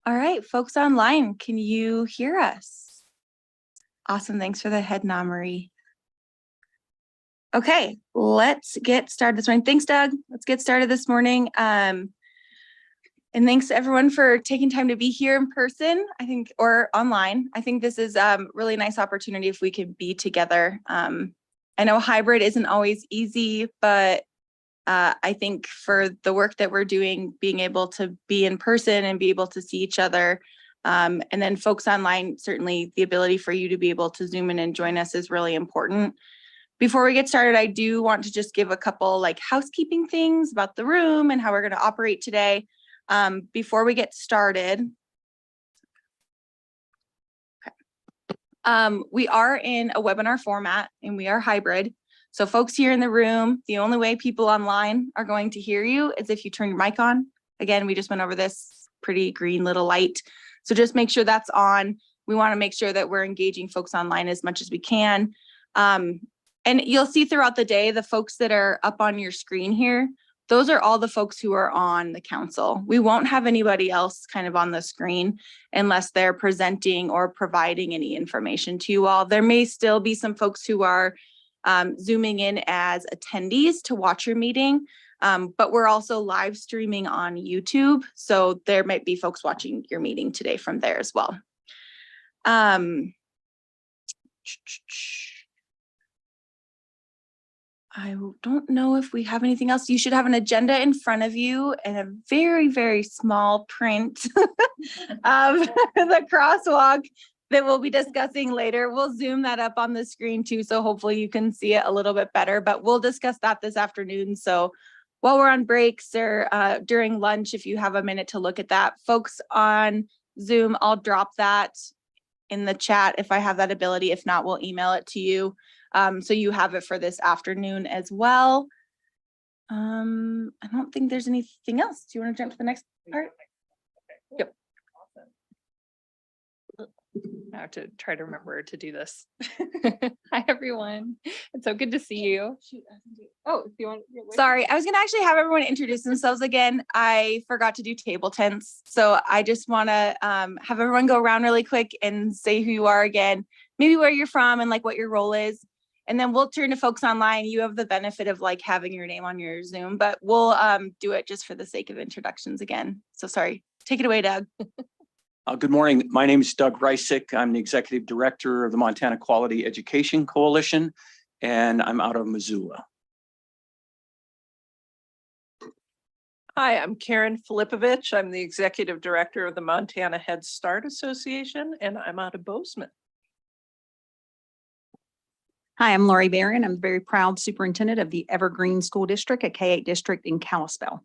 All right, folks online, can you hear us? Awesome, thanks for the head nod, Marie. Okay, let's get started this morning. Thanks, Doug. Let's get started this morning. And thanks to everyone for taking time to be here in person, I think, or online. I think this is really nice opportunity if we can be together. I know hybrid isn't always easy, but I think for the work that we're doing, being able to be in person and be able to see each other, and then folks online, certainly the ability for you to be able to Zoom in and join us is really important. Before we get started, I do want to just give a couple like housekeeping things about the room and how we're going to operate today. Before we get started, we are in a webinar format and we are hybrid. So folks here in the room, the only way people online are going to hear you is if you turn your mic on. Again, we just went over this pretty green little light. So just make sure that's on. We want to make sure that we're engaging folks online as much as we can. And you'll see throughout the day, the folks that are up on your screen here, those are all the folks who are on the council. We won't have anybody else kind of on the screen unless they're presenting or providing any information to you all. There may still be some folks who are Zooming in as attendees to watch your meeting, but we're also live streaming on YouTube. So there might be folks watching your meeting today from there as well. I don't know if we have anything else. You should have an agenda in front of you and a very, very small print of the crosswalk that we'll be discussing later. We'll zoom that up on the screen too, so hopefully you can see it a little bit better, but we'll discuss that this afternoon. So while we're on breaks or during lunch, if you have a minute to look at that, folks on Zoom, I'll drop that in the chat if I have that ability. If not, we'll email it to you. So you have it for this afternoon as well. I don't think there's anything else. Do you want to jump to the next part? Yep. I have to try to remember to do this. Hi, everyone. It's so good to see you. Oh, do you want? Sorry, I was going to actually have everyone introduce themselves again. I forgot to do table tents. So I just want to have everyone go around really quick and say who you are again, maybe where you're from and like what your role is. And then we'll turn to folks online. You have the benefit of like having your name on your Zoom, but we'll do it just for the sake of introductions again. So sorry, take it away, Doug. Good morning. My name is Doug Reisick. I'm the Executive Director of the Montana Quality Education Coalition, and I'm out of Missoula. Hi, I'm Karen Filipovich. I'm the Executive Director of the Montana Head Start Association, and I'm out of Bozeman. Hi, I'm Lori Barron. I'm the very proud superintendent of the Evergreen School District, a K-8 district in Kalispell.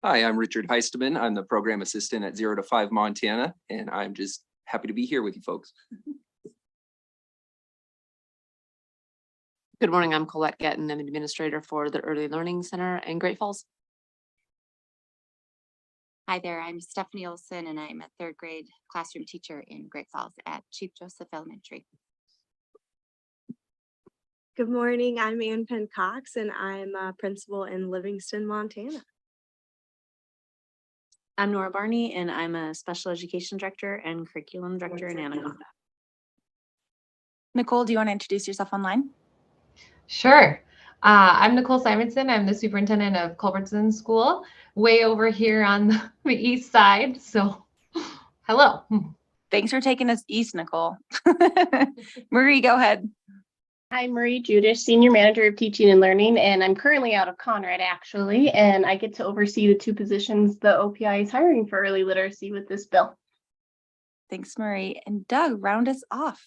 Hi, I'm Richard Heisteman. I'm the program assistant at 0 to 5 Montana, and I'm just happy to be here with you folks. Good morning, I'm Colette Getton. I'm administrator for the Early Learning Center in Great Falls. Hi there, I'm Stephanie Olson and I'm a third grade classroom teacher in Great Falls at Chief Joseph Elementary. Good morning, I'm Ann Penn Cox and I'm a principal in Livingston, Montana. I'm Nora Barney and I'm a special education director and curriculum director in Anaconda. Nicole, do you want to introduce yourself online? Sure. I'm Nicole Simonson. I'm the superintendent of Culbertson School, way over here on the east side. So, hello. Thanks for taking us east, Nicole. Marie, go ahead. Hi, Marie Judish, Senior Manager of Teaching and Learning, and I'm currently out of Conrad, actually, and I get to oversee the 2 positions the OPI is hiring for early literacy with this bill. Thanks, Marie. And Doug, round us off.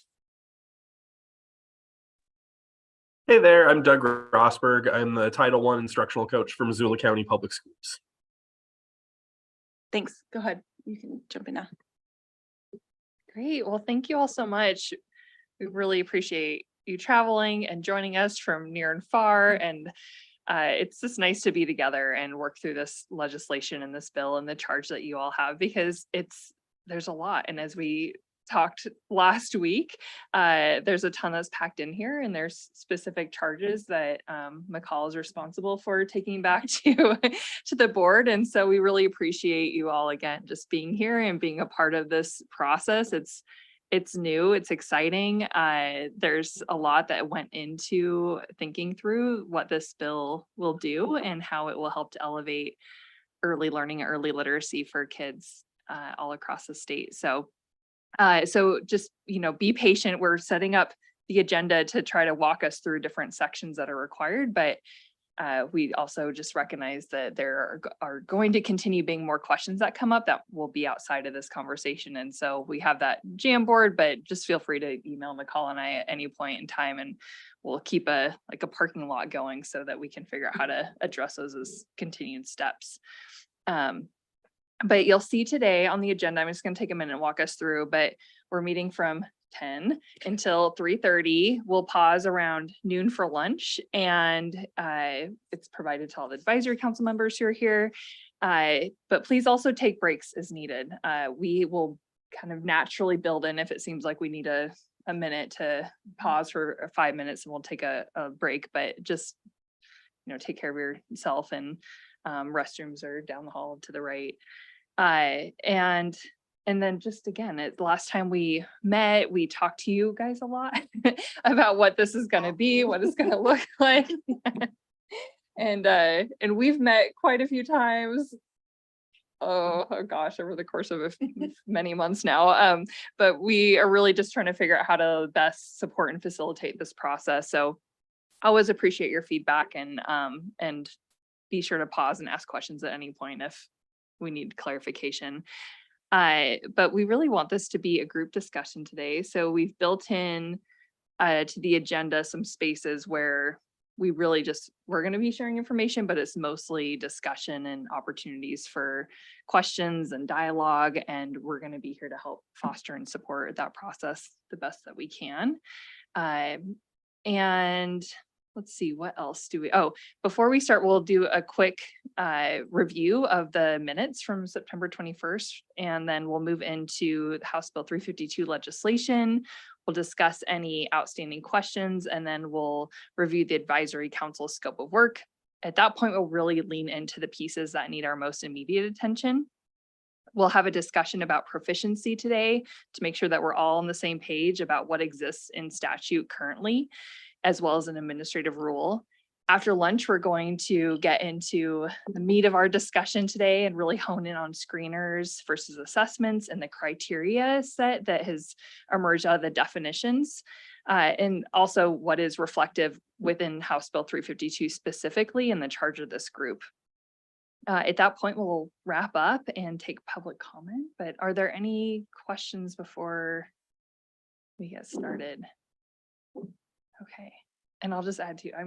Hey there, I'm Doug Rosberg. I'm the Title I instructional coach for Missoula County Public Schools. Thanks. Go ahead. You can jump in now. Great. Well, thank you all so much. We really appreciate you traveling and joining us from near and far. And it's just nice to be together and work through this legislation and this bill and the charge that you all have, because there's a lot. And as we talked last week. There's a ton that's packed in here, and there's specific charges that McCall is responsible for taking back to the board. And so we really appreciate you all again just being here and being a part of this process. It's new, it's exciting. There's a lot that went into thinking through what this bill will do and how it will help to elevate early learning, early literacy for kids all across the state. So just, be patient. We're setting up the agenda to try to walk us through different sections that are required, but we also just recognize that there are going to continue being more questions that come up that will be outside of this conversation. And so we have that Jamboard, but just feel free to email McCall and I at any point in time, and we'll keep a parking lot going so that we can figure out how to address those as continued steps. But you'll see today on the agenda, I'm just going to take a minute and walk us through, but we're meeting from 10 until 3:30. We'll pause around noon for lunch, and it's provided to all the advisory council members who are here. But please also take breaks as needed. We will kind of naturally build in if it seems like we need a minute to pause for 5 minutes, and we'll take a break, but just, take care of yourself, and restrooms are down the hall to the right. And then just again, the last time we met, we talked to you guys a lot about what this is going to be, what it's going to look like. And we've met quite a few times. Oh gosh, over the course of many months now. But we are really just trying to figure out how to best support and facilitate this process. So I always appreciate your feedback, and be sure to pause and ask questions at any point if we need clarification. But we really want this to be a group discussion today. So we've built in to the agenda some spaces where we're going to be sharing information, but it's mostly discussion and opportunities for questions and dialogue. And we're going to be here to help foster and support that process the best that we can. And let's see, what else do we, before we start, we'll do a quick review of the minutes from September 21st, and then we'll move into House Bill 352 legislation. We'll discuss any outstanding questions, and then we'll review the advisory council scope of work. At that point, we'll really lean into the pieces that need our most immediate attention. We'll have a discussion about proficiency today to make sure that we're all on the same page about what exists in statute currently, as well as an administrative rule. After lunch, we're going to get into the meat of our discussion today and really hone in on screeners versus assessments and the criteria set that has emerged out of the definitions, and also what is reflective within House Bill 352 specifically in the charge of this group. At that point, we'll wrap up and take public comment, but are there any questions before we get started? Okay, and I'll just add to you, I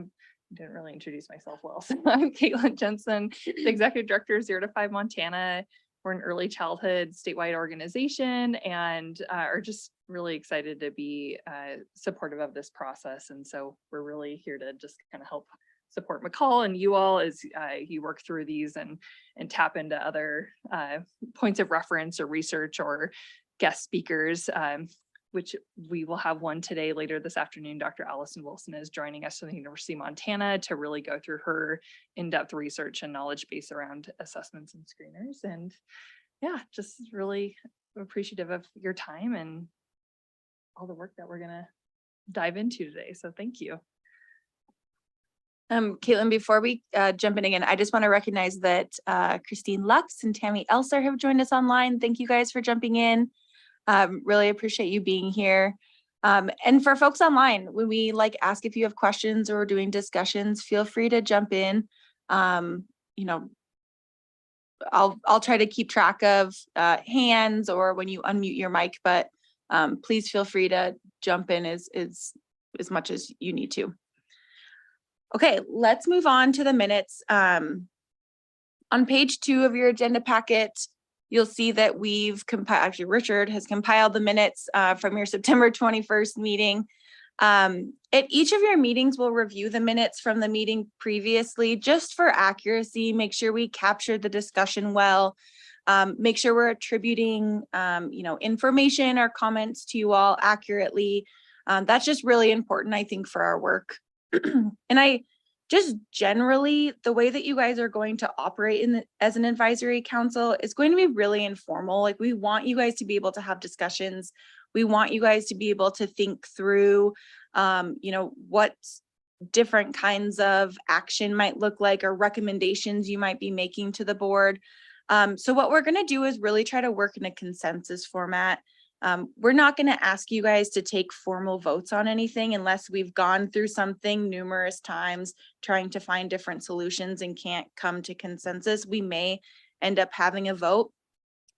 didn't really introduce myself well. So I'm Caitlin Jensen, the Executive Director of 0 to 5 Montana. We're an early childhood statewide organization, and are just really excited to be supportive of this process. And so we're really here to just kind of help support McCall and you all as you work through these and tap into other points of reference or research or guest speakers, which we will have one today later this afternoon. Dr. Allison Wilson is joining us from the University of Montana to really go through her in-depth research and knowledge base around assessments and screeners. And yeah, just really appreciative of your time and all the work that we're gonna dive into today. So thank you. Caitlin, before we jump in again, I just want to recognize that Christine Lux and Tammy Elser have joined us online. Thank you guys for jumping in. Really appreciate you being here. And for folks online, when we ask if you have questions or we're doing discussions, feel free to jump in. I'll try to keep track of hands or when you unmute your mic, but please feel free to jump in as much as you need to. Okay, let's move on to the minutes. On page 2 of your agenda packet, you'll see that we've compiled, actually Richard has compiled the minutes from your September 21st meeting. At each of your meetings, we'll review the minutes from the meeting previously, just for accuracy, make sure we captured the discussion well. Make sure we're attributing, information or comments to you all accurately. That's just really important, I think, for our work. And just generally, the way that you guys are going to operate as an advisory council is going to be really informal. Like, we want you guys to be able to have discussions. We want you guys to be able to think through, what different kinds of action might look like, or recommendations you might be making to the board. So what we're going to do is really try to work in a consensus format. We're not going to ask you guys to take formal votes on anything unless we've gone through something numerous times trying to find different solutions and can't come to consensus. We may end up having a vote.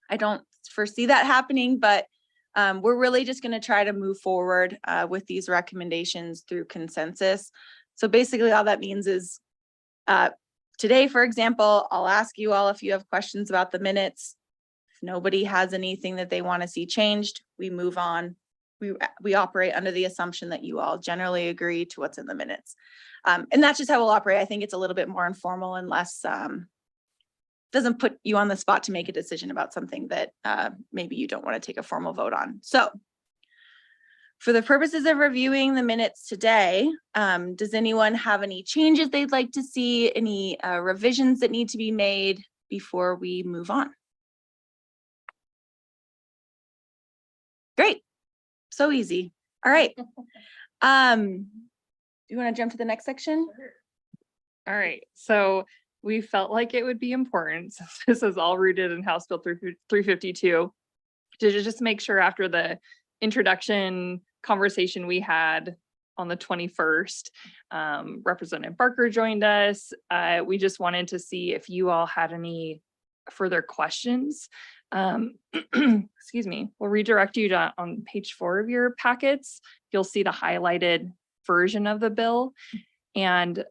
I don't foresee that happening, but we're really just going to try to move forward with these recommendations through consensus. So basically all that means is today, for example, I'll ask you all if you have questions about the minutes. Nobody has anything that they want to see changed, we move on. We operate under the assumption that you all generally agree to what's in the minutes. And that's just how we'll operate. I think it's a little bit more informal and less, doesn't put you on the spot to make a decision about something that maybe you don't want to take a formal vote on. So for the purposes of reviewing the minutes today, does anyone have any changes they'd like to see, any revisions that need to be made before we move on? Great. So easy. All right. Do you want to jump to the next section? All right. So we felt like it would be important, since this is all rooted in House Bill 352, to just make sure after the introduction conversation we had on the 21st, Representative Barker joined us. We just wanted to see if you all had any further questions. Excuse me, we'll redirect you to on page 4 of your packets. You'll see the highlighted version of the bill. And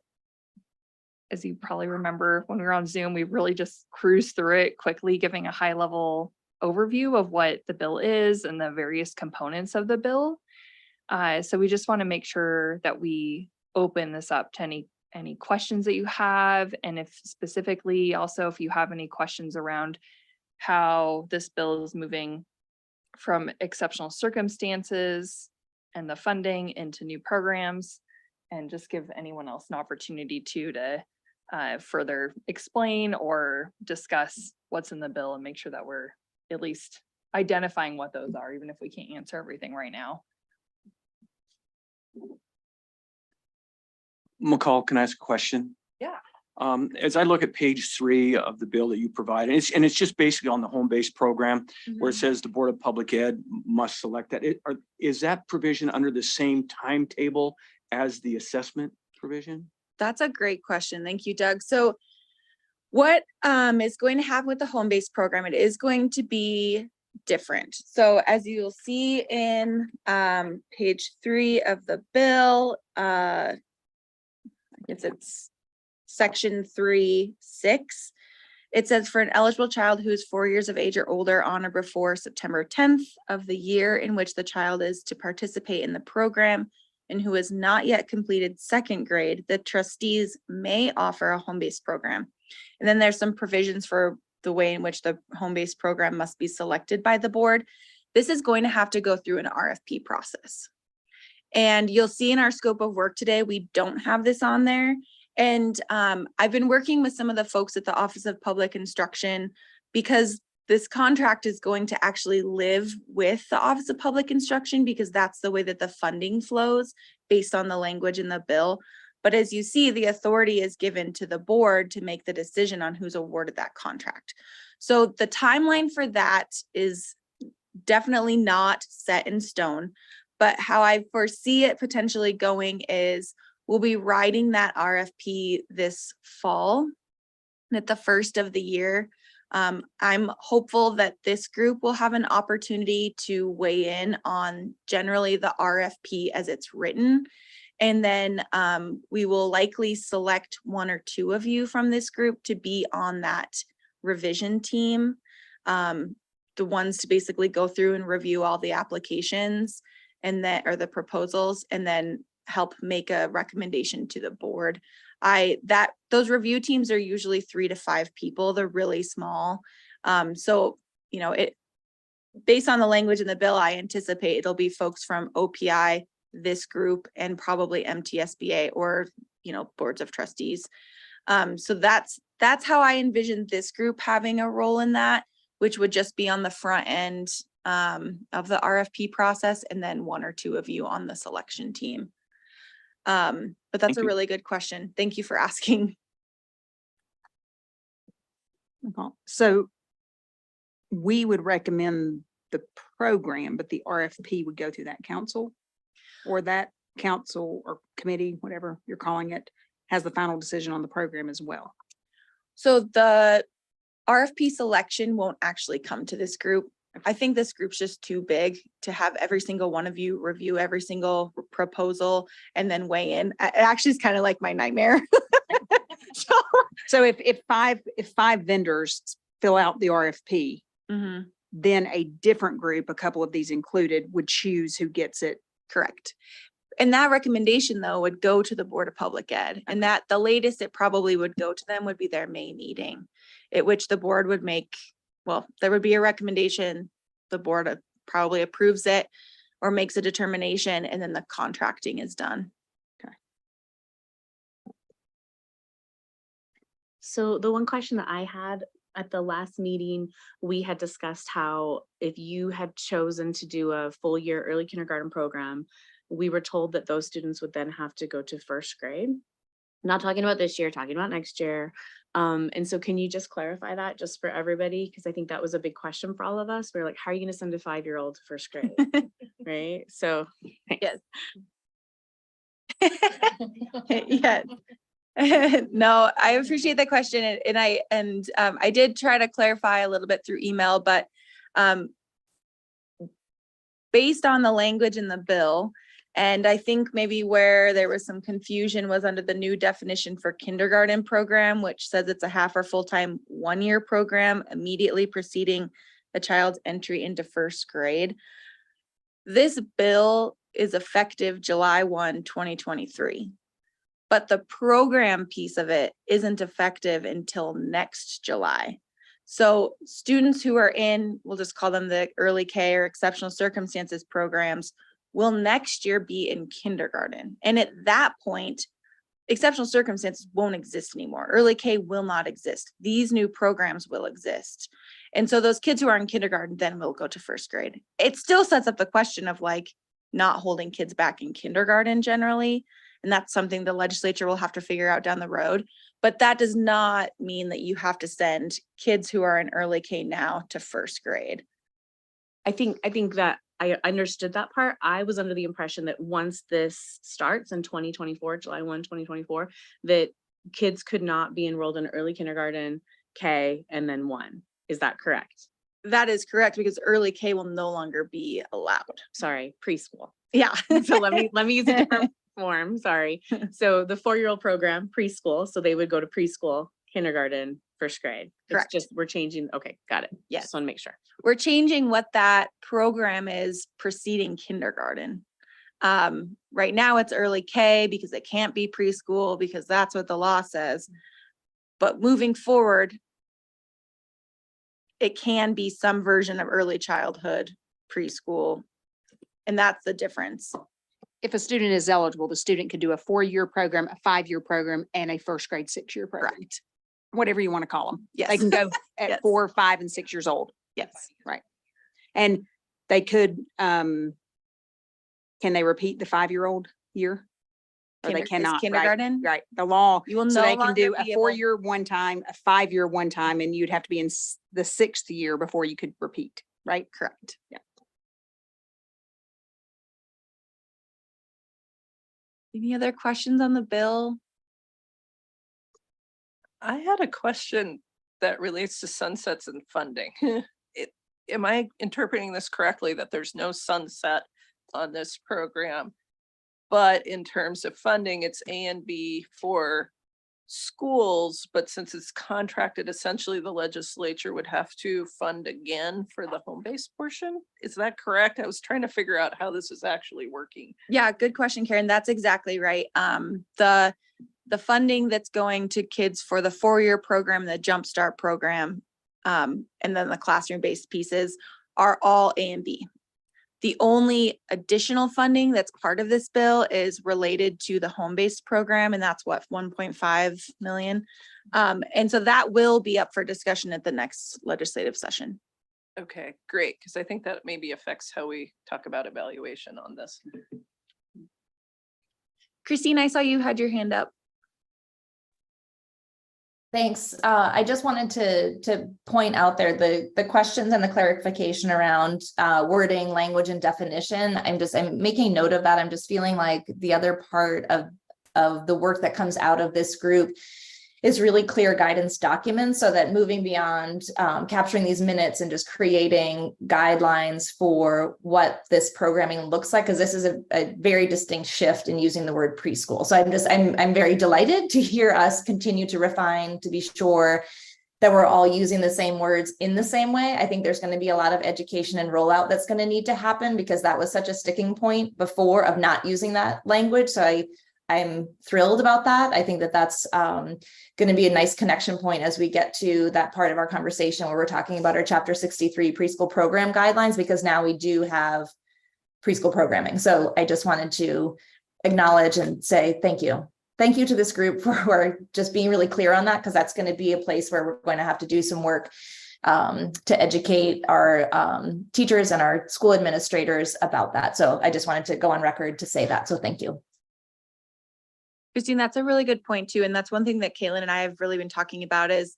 as you probably remember, when we were on Zoom, we really just cruised through it quickly, giving a high level overview of what the bill is and the various components of the bill. So we just want to make sure that we open this up to any questions that you have. And if specifically also, if you have any questions around how this bill is moving from exceptional circumstances and the funding into new programs, and just give anyone else an opportunity to further explain or discuss what's in the bill and make sure that we're at least identifying what those are, even if we can't answer everything right now. McCall, can I ask a question? Yeah. As I look at page 3 of the bill that you provide, and it's just basically on the home-based program where it says the Board of Public Ed must select that. Is that provision under the same timetable as the assessment provision? That's a great question. Thank you, Doug. So what is going to happen with the home-based program, it is going to be different. So as you'll see in page 3 of the bill, I guess it's section 3.6. It says for an eligible child who is 4 years of age or older on or before September 10th of the year in which the child is to participate in the program and who has not yet completed 2nd grade, the trustees may offer a home-based program. And then there's some provisions for the way in which the home-based program must be selected by the board. This is going to have to go through an RFP process. And you'll see in our scope of work today, we don't have this on there. And I've been working with some of the folks at the Office of Public Instruction because this contract is going to actually live with the Office of Public Instruction because that's the way that the funding flows based on the language in the bill. But as you see, the authority is given to the board to make the decision on who's awarded that contract. So the timeline for that is definitely not set in stone, but how I foresee it potentially going is we'll be writing that RFP this fall at the first of the year. I'm hopeful that this group will have an opportunity to weigh in on generally the RFP as it's written. And then we will likely select 1 or 2 of you from this group to be on that revision team. The ones to basically go through and review all the applications and that or the proposals and then help make a recommendation to the board. Those review teams are usually 3 to 5 people. They're really small. So, based on the language in the bill, I anticipate it'll be folks from OPI, this group, and probably MTSBA or, boards of trustees. So that's how I envision this group having a role in that, which would just be on the front end of the RFP process, and then 1 or 2 of you on the selection team. But that's Thank a you. really good question. Thank you for asking. So we would recommend the program, but the RFP would go through that council, or that council or committee, whatever you're calling it, has the final decision on the program as well. So the RFP selection won't actually come to this group. I think this group's just too big to have every single one of you review every single proposal and then weigh in. It actually is kind of like my nightmare. So if five vendors fill out the RFP, Mhm. then a different group, a couple of these included, would choose who gets it. Correct. And that recommendation, though, would go to the Board of Public Ed, and that the latest it probably would go to them would be their May meeting, at which the board would make, there would be a recommendation. The board probably approves it or makes a determination, and then the contracting is done. So the one question that I had at the last meeting, we had discussed how if you had chosen to do a full year early kindergarten program, we were told that those students would then have to go to first grade. Not talking about this year, talking about next year. And so can you just clarify that just for everybody? Because I think that was a big question for all of us. We're like, how are you going to send a 5-year-old to first grade? Right? So Yes. Yes. No, I appreciate the question, and I did try to clarify a little bit through email, but based on the language in the bill, and I think maybe where there was some confusion was under the new definition for kindergarten program, which says it's a half or full-time 1-year program immediately preceding a child's entry into first grade. This bill is effective July 1, 2023. But the program piece of it isn't effective until next July. So students who are in, we'll just call them the early K or exceptional circumstances programs, will next year be in kindergarten. And at that point, exceptional circumstances won't exist anymore. Early K will not exist. These new programs will exist. And so those kids who are in kindergarten then will go to first grade. It still sets up the question of not holding kids back in kindergarten generally. And that's something the legislature will have to figure out down the road. But that does not mean that you have to send kids who are in early K now to first grade. I think that I understood that part. I was under the impression that once this starts in 2024, July 1, 2024, that kids could not be enrolled in early kindergarten, K, and then 1. Is that correct? That is correct, because early K will no longer be allowed. Sorry, preschool. Yeah. So let me use a different form. Sorry. So the 4-year-old program, preschool. So they would go to preschool, kindergarten, first grade. Correct. It's just we're changing. Okay, got it. Yes. Just want to make sure. We're changing what that program is preceding kindergarten. Right now it's early K because it can't be preschool because that's what the law says. But moving forward, it can be some version of early childhood, preschool. And that's the difference. If a student is eligible, the student could do a 4-year program, a 5-year program, and a first grade 6-year program. Correct. Whatever you want to call them. Yes. They can go at Yes. 4, 5, and 6 years old. Yes. Right. And they could, can they repeat the 5-year-old year? Or they Is cannot, right? kindergarten? Right, the law, You will so no they can longer do a be able- 4-year one time, a 5-year one time, and you'd have to be in the 6th year before you could repeat, right? Correct. Yeah. Any other questions on the bill? I had a question that relates to sunsets and funding. Am I interpreting this correctly, that there's no sunset on this program? But in terms of funding, it's A and B for schools, but since it's contracted, essentially the legislature would have to fund again for the home-based portion. Is that correct? I was trying to figure out how this is actually working. Yeah, good question, Karen. That's exactly right. The funding that's going to kids for the 4-year program, the Jumpstart program, and then the classroom-based pieces are all A and B. The only additional funding that's part of this bill is related to the home-based program, and that's what, 1.5 million. And so that will be up for discussion at the next legislative session. Okay, great, because I think that maybe affects how we talk about evaluation on this. Christine, I saw you had your hand up. Thanks. I just wanted to point out there the questions and the clarification around wording, language, and definition. I'm making note of that. I'm just feeling like the other part of the work that comes out of this group is really clear guidance documents, so that moving beyond capturing these minutes and just creating guidelines for what this programming looks like, because this is a very distinct shift in using the word preschool. So I'm very delighted to hear us continue to refine, to be sure that we're all using the same words in the same way. I think there's going to be a lot of education and rollout that's going to need to happen, because that was such a sticking point before of not using that language. So I'm thrilled about that. I think that that's going to be a nice connection point as we get to that part of our conversation where we're talking about our Chapter 63 preschool program guidelines, because now we do have preschool programming. So I just wanted to acknowledge and say thank you. Thank you to this group for just being really clear on that, because that's going to be a place where we're going to have to do some work to educate our teachers and our school administrators about that. So I just wanted to go on record to say that. So thank you. Christine, that's a really good point too. And that's one thing that Caitlin and I have really been talking about is,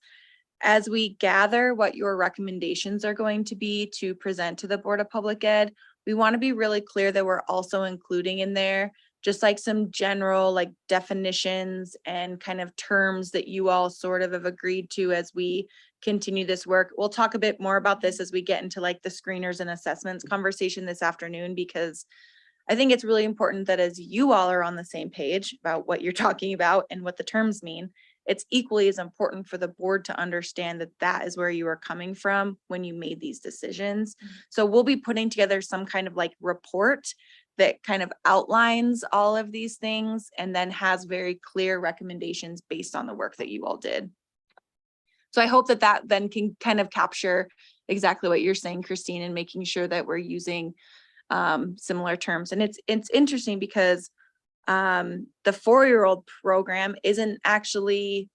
as we gather what your recommendations are going to be to present to the Board of Public Ed, we want to be really clear that we're also including in there just like some general like definitions and kind of terms that you all sort of have agreed to as we continue this work. We'll talk a bit more about this as we get into like the screeners and assessments conversation this afternoon, because I think it's really important that as you all are on the same page about what you're talking about and what the terms mean, it's equally as important for the board to understand that that is where you are coming from when you made these decisions. So we'll be putting together some kind of like report that kind of outlines all of these things and then has very clear recommendations based on the work that you all did. So I hope that that then can kind of capture exactly what you're saying, Christine, and making sure that we're using similar terms. And it's interesting because the 4-year-old program isn't actually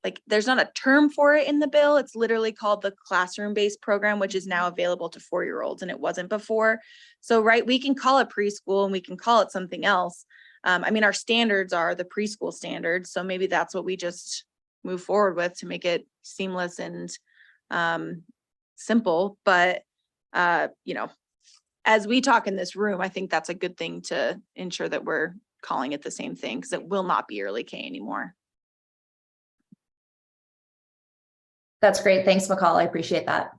like, there's not a term for it in the bill. It's literally called the classroom-based program, which is now available to 4-year-olds, and it wasn't before. So, right, we can call it preschool and we can call it something else. I mean, our standards are the preschool standards. So maybe that's what we just move forward with to make it seamless and simple. But, you know, as we talk in this room, I think that's a good thing to ensure that we're calling it the same thing, because it will not be early K anymore. That's great. Thanks, McCall. I appreciate that.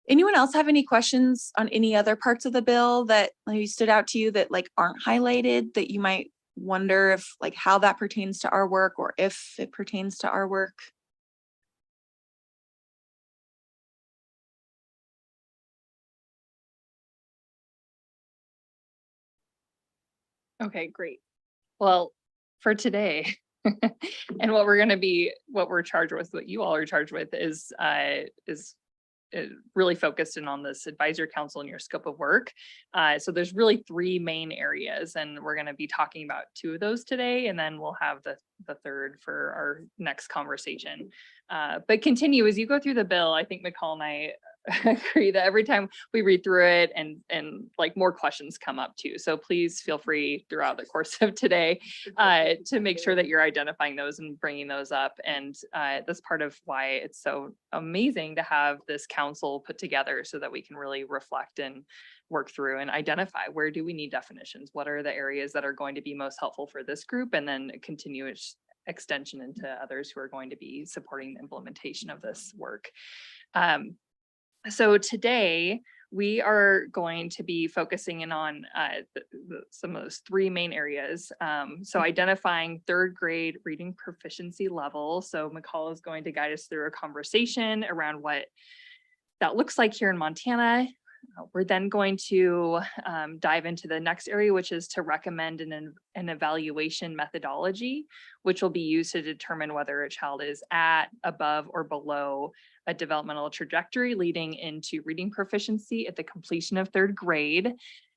Anyone else have any questions on any other parts of the bill that maybe stood out to you that like aren't highlighted, that you might wonder if like how that pertains to our work or if it pertains to our work? Okay, great. Well, for today, and what we're charged with, what you all are charged with is really focused in on this advisory council and your scope of work. So there's really 3 main areas, and we're going to be talking about 2 of those today, and then we'll have the third for our next conversation. But continue as you go through the bill. I think McCall and I agree that every time we read through it and like more questions come up too. So please feel free throughout the course of today to make sure that you're identifying those and bringing those up. And that's part of why it's so amazing to have this council put together so that we can really reflect and work through and identify where do we need definitions, what are the areas that are going to be most helpful for this group, and then continuous extension into others who are going to be supporting the implementation of this work. So today we are going to be focusing in on some of those 3 main areas. So identifying 3rd grade reading proficiency level. So McCall is going to guide us through a conversation around what that looks like here in Montana. We're then going to dive into the next area, which is to recommend an evaluation methodology, which will be used to determine whether a child is at, above, or below a developmental trajectory leading into reading proficiency at the completion of third grade.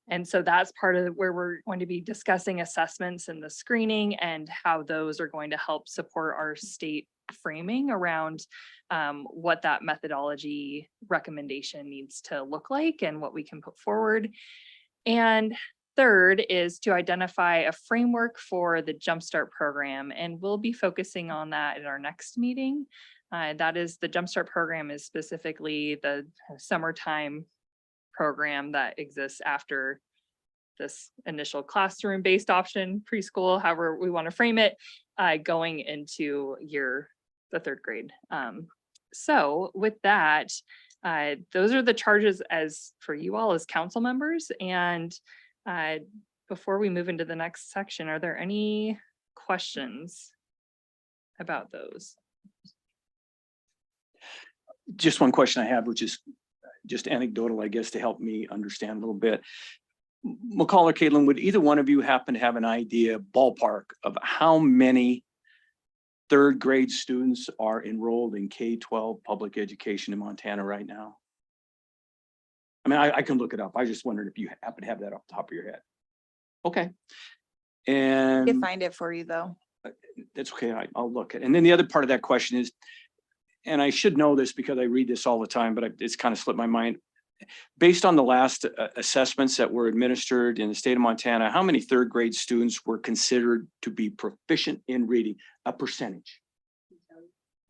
And so that's part of where we're going to be discussing assessments and the screening and how those are going to help support our state framing around what that methodology recommendation needs to look like and what we can put forward. And third is to identify a framework for the Jumpstart program, and we'll be focusing on that at our next meeting. That is, the Jumpstart program is specifically the summertime program that exists after this initial classroom-based option, preschool, however we want to frame it, going into the third grade. So with that, those are the charges as for you all as council members. And before we move into the next section, are there any questions about those? Just one question I have, which is just anecdotal, I guess, to help me understand a little bit. McCall or Caitlin, would either one of you happen to have an idea, ballpark, of how many third grade students are enrolled in K-12 public education in Montana right now? I mean, I can look it up. I just wondered if you happen to have that off the top of your head. Okay. I And can find it for you though. that's okay. I'll look at it. And then the other part of that question is, and I should know this because I read this all the time, but it's kind of slipped my mind. Based on the last assessments that were administered in the state of Montana, how many third grade students were considered to be proficient in reading? A percentage.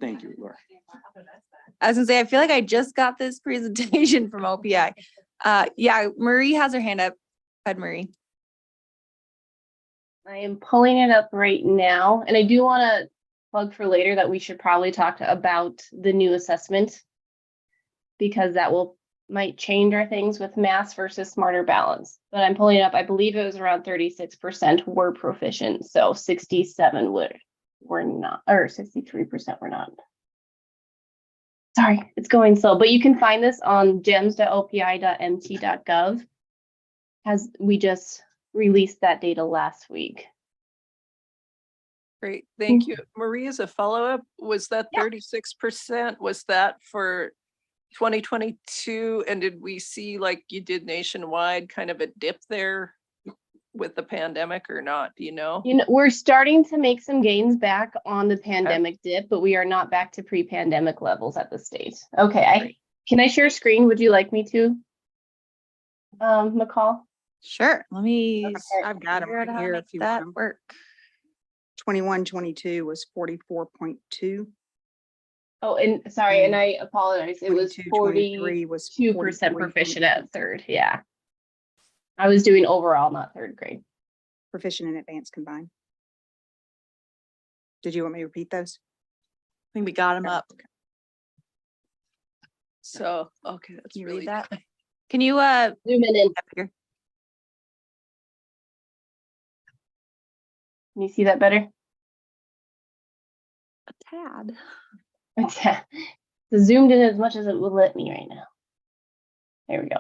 Thank you, Laura. I was gonna say, I feel like I just got this presentation from OPI. Yeah, Marie has her hand up. Go ahead, Marie. I am pulling it up right now, and I do want to plug for later that we should probably talk about the new assessment, because that might change our things with mass versus smarter balance. But I'm pulling it up. I believe it was around 36% were proficient, so 67 were not, or 63% were not. Sorry, it's going slow, but you can find this on gems.opi.mt.gov, as we just released that data last week. Great, thank you. Marie, as a follow-up, was that 36%? Was that for 2022? And did we see, like you did nationwide, kind of a dip there with the pandemic or not? Do you know? We're starting to make some gains back on the pandemic dip, but we are not back to pre-pandemic levels at the state. Okay, can I share screen? Would you like me to? McCall? Sure. Let me. I've got them figure out right how to here make if you that want 'em. work. 21-22 was 44.2. Oh, and sorry, and I apologize. It was 22-23 was 42% proficient at third. Yeah. I was doing overall, not third grade. proficient and advanced combined. Did you want me to repeat those? I think we got them up. So, okay, that's Can you really read that? Can you zoom in up here? Can you see that better? A tad. Okay. So zoomed in as much as it will let me right now. There we go.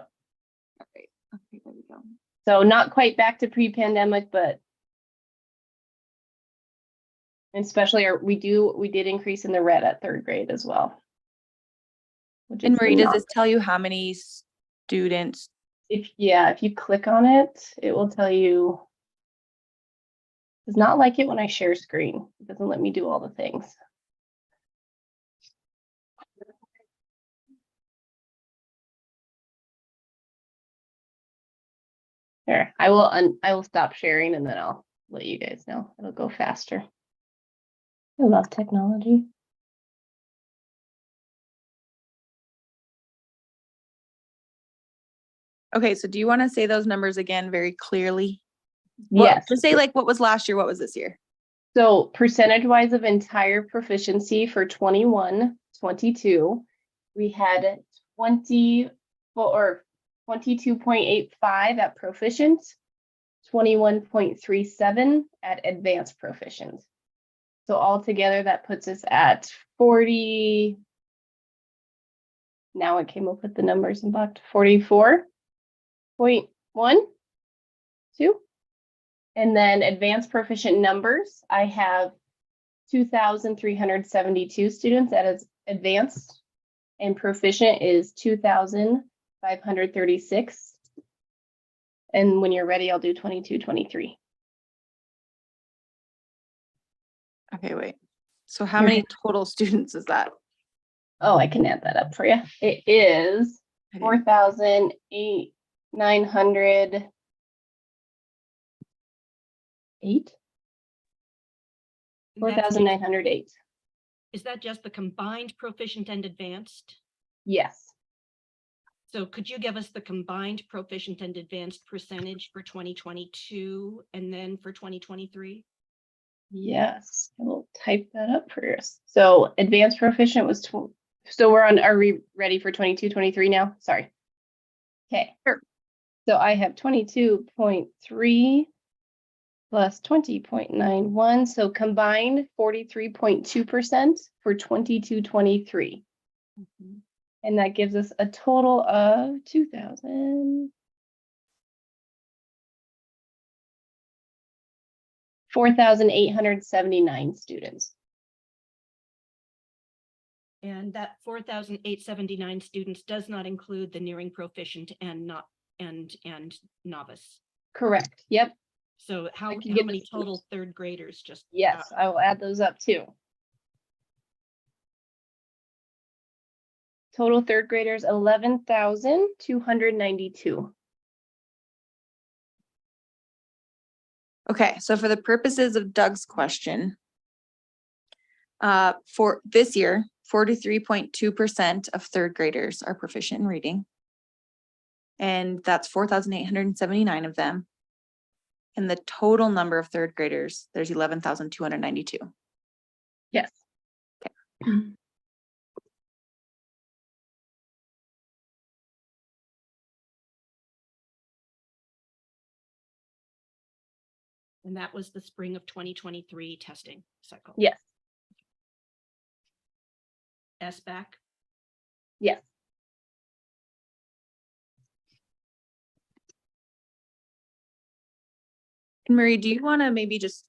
Okay, there we go. So not quite back to pre-pandemic, but especially we did increase in the red at third grade as well. And Marie, does this tell you how many students? If you click on it, it will tell you. It's not like it when I share screen. It doesn't let me do all the things. There, I will stop sharing and then I'll let you guys know. It'll go faster. I love technology. Okay, so do you want to say those numbers again very clearly? Well, Yes. just say like what was last year, what was this year? So percentage wise of entire proficiency for 21-22, we had 22.85 at proficient, 21.37 at advanced proficient. So altogether that puts us at 40. Now it came up with the numbers in blocked 44. 2. And then advanced proficient numbers, I have 2,372 students that is advanced, and proficient is 2,536. And when you're ready, I'll do 22, 23. Okay, wait. So how You're many total students is that? Oh, I can add that up for you. It is I didn't- 4,908. 4,908. Is that just the combined proficient and advanced? Yes. So could you give us the combined proficient and advanced percentage for 2022 and then for 2023? Yes, I will type that up for us. So advanced proficient was, so we're on, are we ready for 22, 23 now? Sorry. Okay. Sure. So I have 22.3 plus 20.91. So combined 43.2% for 22, 23. And that gives us a total of 2,000. 4,879 students. And that 4,879 students does not include the nearing proficient and not and novice. Correct. Yep. So how can get many this total third graders just? Yes, I will add those up too. Total third graders, 11,292. Okay, so for the purposes of Doug's question, for this year, 43.2% of third graders are proficient in reading. And that's 4,879 of them. And the total number of third graders, there's 11,292. Yes. And that was the spring of 2023 testing cycle. Yes. SBAC. Yes. And Marie, do you want to maybe just,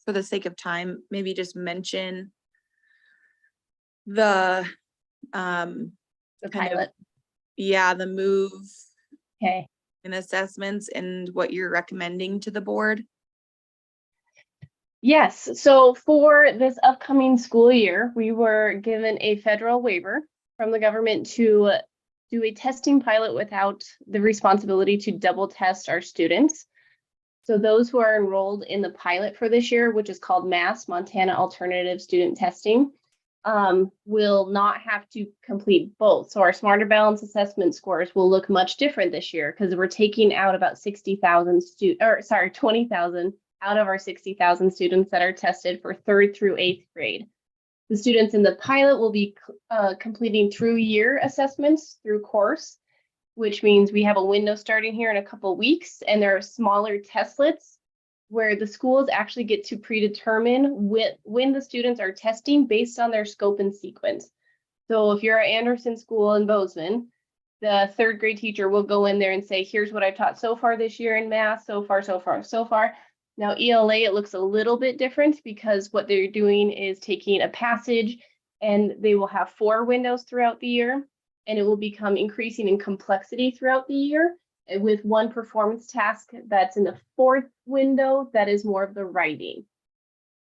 for the sake of time, maybe just mention the kind of- pilot. yeah, the move Okay. and assessments and what you're recommending to the board? Yes, so for this upcoming school year, we were given a federal waiver from the government to do a testing pilot without the responsibility to double test our students. So those who are enrolled in the pilot for this year, which is called MASS, Montana Alternative Student Testing, will not have to complete both. So our Smarter Balance assessment scores will look much different this year because we're taking out about 20,000 out of our 60,000 students that are tested for 3rd through 8th grade. The students in the pilot will be completing through year assessments through course, which means we have a window starting here in a couple weeks, and there are smaller testlets where the schools actually get to predetermine when the students are testing based on their scope and sequence. So if you're at Anderson School in Bozeman, the 3rd grade teacher will go in there and say, here's what I've taught so far this year in math, so far. Now ELA, it looks a little bit different because what they're doing is taking a passage and they will have 4 windows throughout the year, and it will become increasing in complexity throughout the year, with one performance task that's in the 4th window that is more of the writing.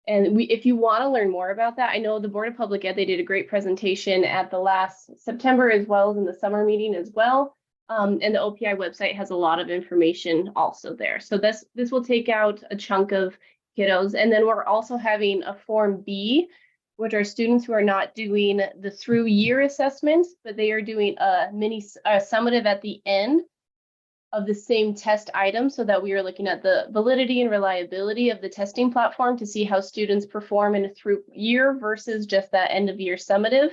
And if you want to learn more about that, I know the Board of Public Ed, they did a great presentation at the last September as well as in the summer meeting as well. And the OPI website has a lot of information also there. So this will take out a chunk of kiddos. And then we're also having a Form B, which are students who are not doing the through year assessments, but they are doing a summative at the end of the same test item, so that we are looking at the validity and reliability of the testing platform to see how students perform in a through year versus just that end of year summative.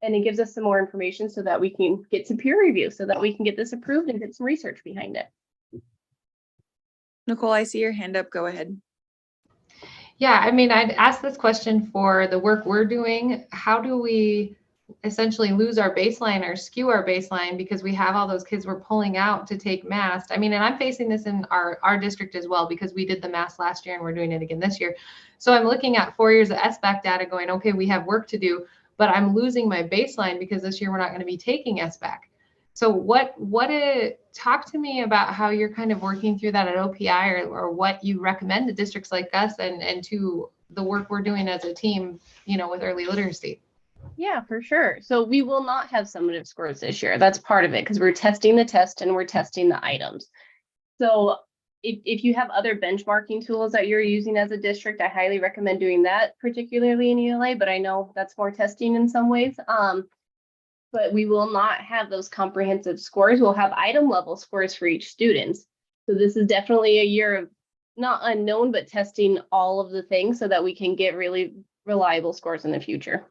And it gives us some more information so that we can get some peer review, so that we can get this approved and get some research behind it. Nicole, I see your hand up. Go ahead. Yeah, I mean, I'd ask this question for the work we're doing. How do we essentially lose our baseline or skew our baseline because we have all those kids we're pulling out to take math. I mean, and I'm facing this in our district as well, because we did the math last year and we're doing it again this year. So I'm looking at 4 years of SBAC data going, okay, we have work to do, but I'm losing my baseline because this year we're not going to be taking SBAC. So talk to me about how you're kind of working through that at OPI, or what you recommend to districts like us and to the work we're doing as a team, you know, with early literacy. Yeah, for sure. So we will not have summative scores this year. That's part of it, because we're testing the test and we're testing the items. So if you have other benchmarking tools that you're using as a district, I highly recommend doing that, particularly in ELA, but I know that's more testing in some ways. But we will not have those comprehensive scores. We'll have item level scores for each student. So this is definitely a year of not unknown, but testing all of the things so that we can get really reliable scores in the future.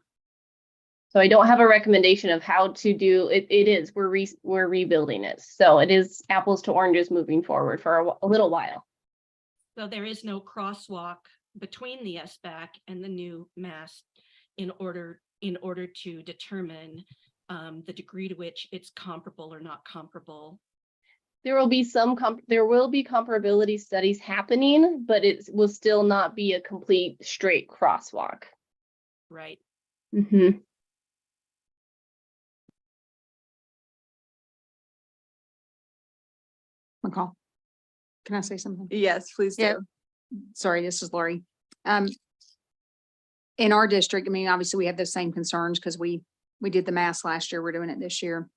So I don't have a recommendation of how to do it. We're rebuilding it. So it is apples to oranges moving forward for a little while. So there is no crosswalk between the SBAC and the new MAS in order to determine the degree to which it's comparable or not comparable. There will be comparability studies happening, but it will still not be a complete straight crosswalk. Right. Mm-hmm. McCall, can I say something? Yes, please do. Yeah. Sorry, this is Lori. In our district, I mean, obviously we have the same concerns because we did the math last year, we're doing it this year.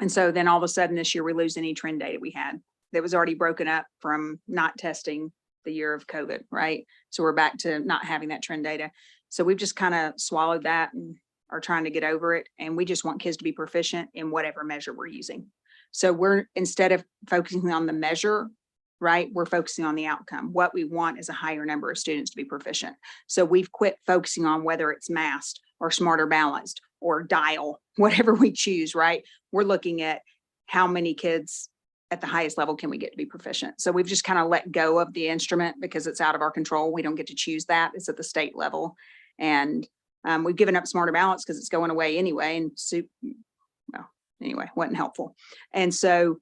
And so then all of a sudden this year we lose any trend data we had that was already broken up from not testing the year of COVID, right? So we're back to not having that trend data. So we've just kind of swallowed that and are trying to get over it. And we just want kids to be proficient in whatever measure we're using. So we're, instead of focusing on the measure, right, we're focusing on the outcome. What we want is a higher number of students to be proficient. So we've quit focusing on whether it's massed or smarter balanced or dial, whatever we choose, right? We're looking at how many kids at the highest level can we get to be proficient. So we've just kind of let go of the instrument because it's out of our control. We don't get to choose that. It's at the state level. And we've given up smarter balance because it's going away anyway. And well, anyway, wasn't helpful. And so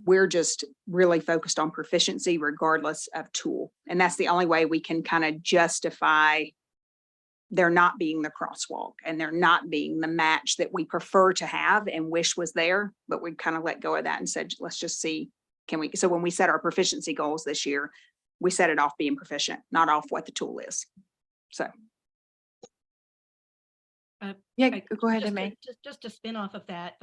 we're just really focused on proficiency regardless of tool. And that's the only way we can kind of justify there not being the crosswalk and there not being the match that we prefer to have and wish was there, but we kind of let go of that and said, let's just see, can we, so when we set our proficiency goals this year, we set it off being proficient, not off what the tool is. So. Yeah, go ahead, May. Just to spin off of that,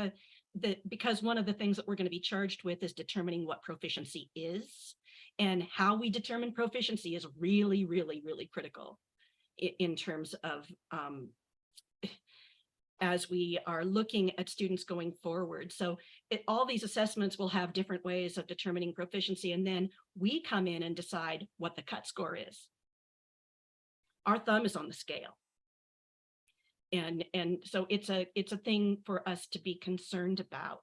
because one of the things that we're going to be charged with is determining what proficiency is, and how we determine proficiency is really, really, really critical in terms of as we are looking at students going forward. So all these assessments will have different ways of determining proficiency, and then we come in and decide what the cut score is. Our thumb is on the scale. And so it's a thing for us to be concerned about,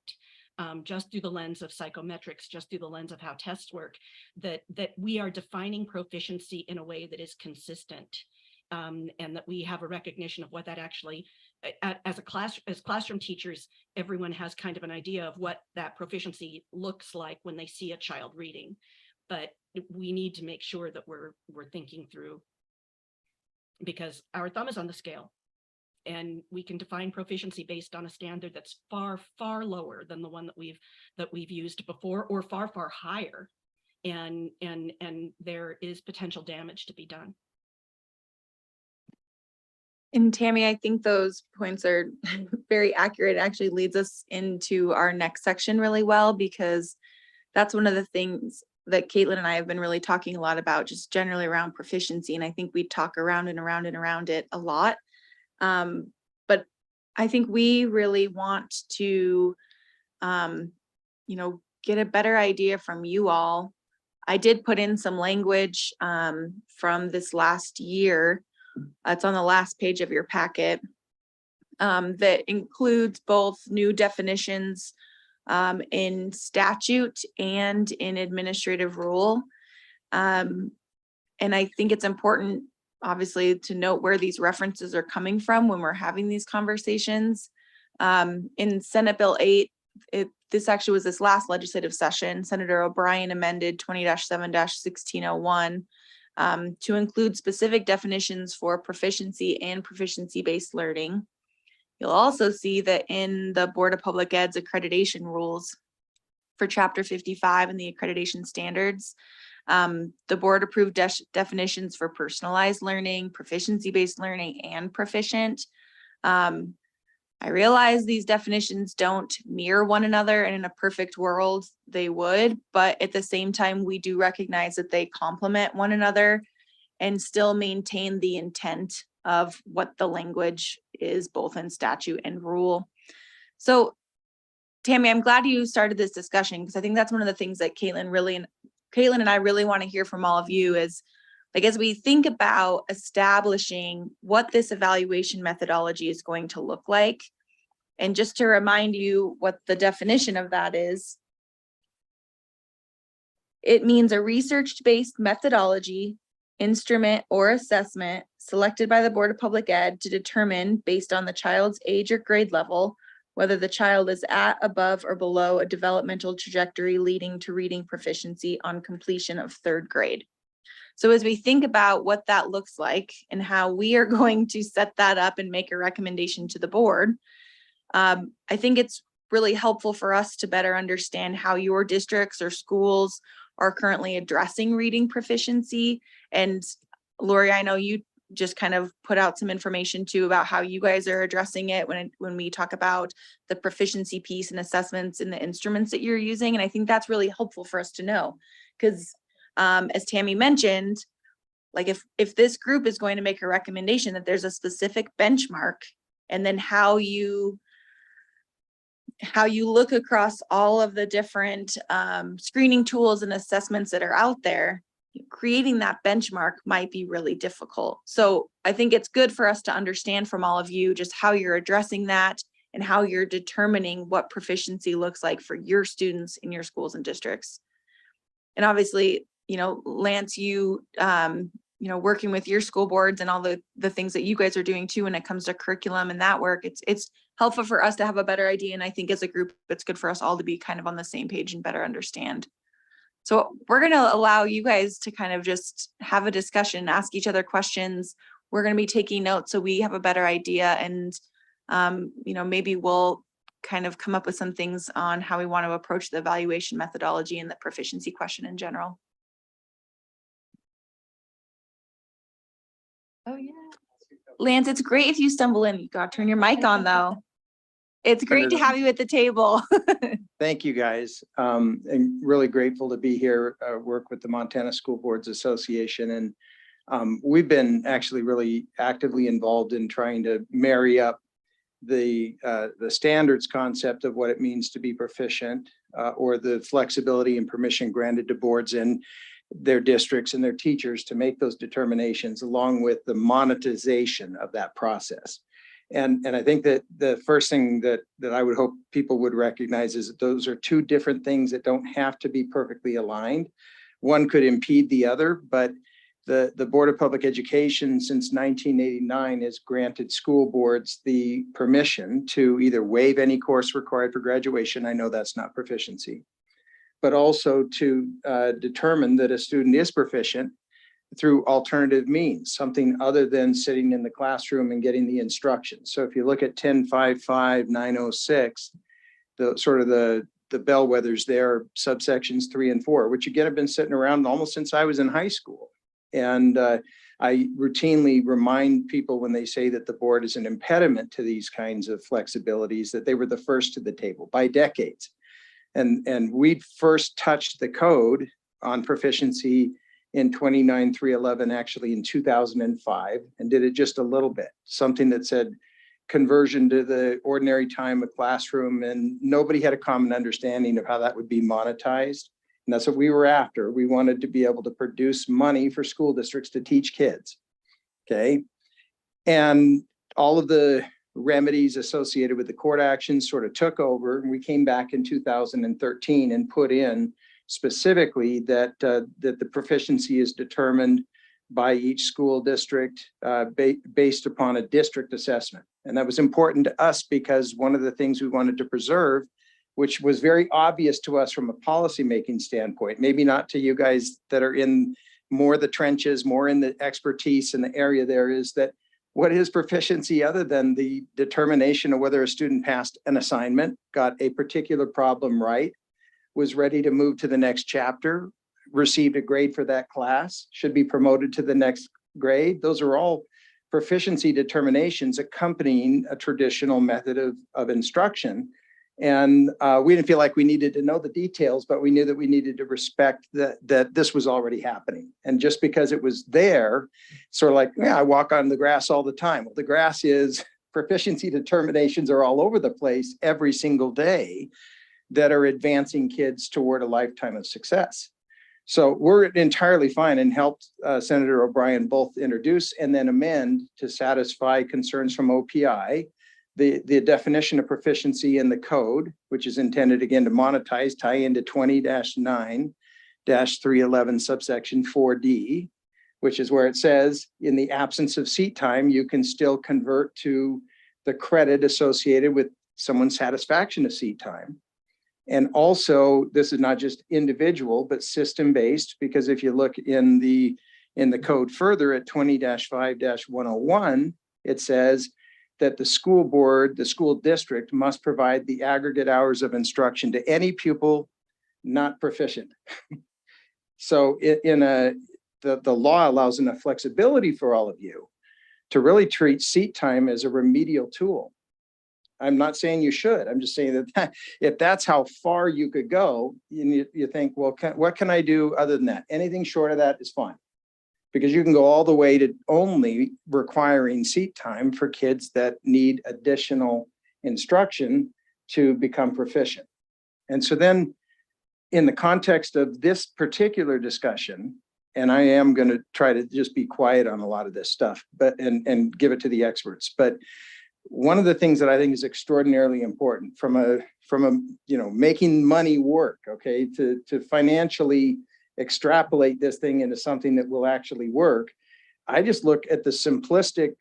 just through the lens of psychometrics, just through the lens of how tests work, that we are defining proficiency in a way that is consistent, and that we have a recognition of what that actually, as classroom teachers, everyone has kind of an idea of what that proficiency looks like when they see a child reading, but we need to make sure that we're thinking through, because our thumb is on the scale. And we can define proficiency based on a standard that's far, far lower than the one that we've used before, or far, far higher. And there is potential damage to be done. And Tammy, I think those points are very accurate. It actually leads us into our next section really well, because that's one of the things that Caitlin and I have been really talking a lot about, just generally around proficiency. And I think we talk around and around and around it a lot. But I think we really want to, get a better idea from you all. I did put in some language from this last year. It's on the last page of your packet, that includes both new definitions in statute and in administrative rule. And I think it's important, obviously, to note where these references are coming from when we're having these conversations. In Senate Bill 8, this actually was this last legislative session, Senator O'Brien amended 20-7-1601 to include specific definitions for proficiency and proficiency-based learning. You'll also see that in the Board of Public Ed's accreditation rules for Chapter 55 and the accreditation standards, the board approved definitions for personalized learning, proficiency-based learning, and proficient. I realize these definitions don't mirror one another, and in a perfect world, they would, but at the same time, we do recognize that they complement one another and still maintain the intent of what the language is, both in statute and rule. So, Tammy, I'm glad you started this discussion, because I think that's one of the things that Caitlin and I really want to hear from all of you is, like, as we think about establishing what this evaluation methodology is going to look like, and just to remind you what the definition of that is, it means a research-based methodology, instrument, or assessment selected by the Board of Public Ed to determine, based on the child's age or grade level, whether the child is at, above, or below a developmental trajectory leading to reading proficiency on completion of 3rd grade. So as we think about what that looks like and how we are going to set that up and make a recommendation to the board, I think it's really helpful for us to better understand how your districts or schools are currently addressing reading proficiency. And Lori, I know you just kind of put out some information too about how you guys are addressing it when we talk about the proficiency piece and assessments and the instruments that you're using. And I think that's really helpful for us to know, because as Tammy mentioned, like if this group is going to make a recommendation that there's a specific benchmark, and then how you look across all of the different screening tools and assessments that are out there, creating that benchmark might be really difficult. So I think it's good for us to understand from all of you just how you're addressing that and how you're determining what proficiency looks like for your students in your schools and districts. And obviously, Lance, you working with your school boards and all the things that you guys are doing too when it comes to curriculum and that work, it's helpful for us to have a better idea. And I think as a group, it's good for us all to be kind of on the same page and better understand. So we're going to allow you guys to kind of just have a discussion, ask each other questions. We're going to be taking notes so we have a better idea, and maybe we'll kind of come up with some things on how we want to approach the evaluation methodology and the proficiency question in general. Oh yeah. Lance, it's great if you stumble in. You got to turn your mic on though. It's great to have you at the table. Thank you, guys. And really grateful to be here, work with the Montana School Boards Association. And we've been actually really actively involved in trying to marry up the standards concept of what it means to be proficient, or the flexibility and permission granted to boards in their districts and their teachers to make those determinations, along with the monetization of that process. And I think that the first thing that I would hope people would recognize is that those are two different things that don't have to be perfectly aligned. One could impede the other, but the Board of Public Education since 1989 has granted school boards the permission to either waive any course required for graduation. I know that's not proficiency, but also to determine that a student is proficient through alternative means, something other than sitting in the classroom and getting the instructions. So if you look at 10.55.906, the bellwethers there, subsections 3 and 4, which again have been sitting around almost since I was in high school. And I routinely remind people when they say that the board is an impediment to these kinds of flexibilities, that they were the first to the table by decades. And we'd first touched the code on proficiency in 29.311, actually in 2005, and did it just a little bit, something that said conversion to the ordinary time of classroom, and nobody had a common understanding of how that would be monetized. And that's what we were after. We wanted to be able to produce money for school districts to teach kids, okay? And all of the remedies associated with the court actions sort of took over, and we came back in 2013 and put in specifically that the proficiency is determined by each school district based upon a district assessment. And that was important to us because one of the things we wanted to preserve, which was very obvious to us from a policymaking standpoint, maybe not to you guys that are in more the trenches, more in the expertise in the area there, is that what is proficiency other than the determination of whether a student passed an assignment, got a particular problem right, was ready to move to the next chapter, received a grade for that class, should be promoted to the next grade. Those are all proficiency determinations accompanying a traditional method of instruction. And we didn't feel like we needed to know the details, but we knew that we needed to respect that this was already happening. And just because it was there, sort of like, yeah, I walk on the grass all the time. Well, the grass is proficiency determinations are all over the place every single day that are advancing kids toward a lifetime of success. So we're entirely fine and helped Senator O'Brien both introduce and then amend to satisfy concerns from OPI, the definition of proficiency in the code, which is intended again to monetize, tie into 20-9-311 subsection 4D, which is where it says in the absence of seat time, you can still convert to the credit associated with someone's satisfaction of seat time. And also, this is not just individual, but system-based, because if you look in the code further at 20-5-101, it says that the school board, the school district must provide the aggregate hours of instruction to any pupil not proficient. So the law allows enough flexibility for all of you to really treat seat time as a remedial tool. I'm not saying you should. I'm just saying that if that's how far you could go, you think, well, what can I do other than that? Anything short of that is fine. Because you can go all the way to only requiring seat time for kids that need additional instruction to become proficient. And so then in the context of this particular discussion, and I am going to try to just be quiet on a lot of this stuff, but and give it to the experts. But one of the things that I think is extraordinarily important from a making money work, okay, to financially extrapolate this thing into something that will actually work. I just look at the simplistic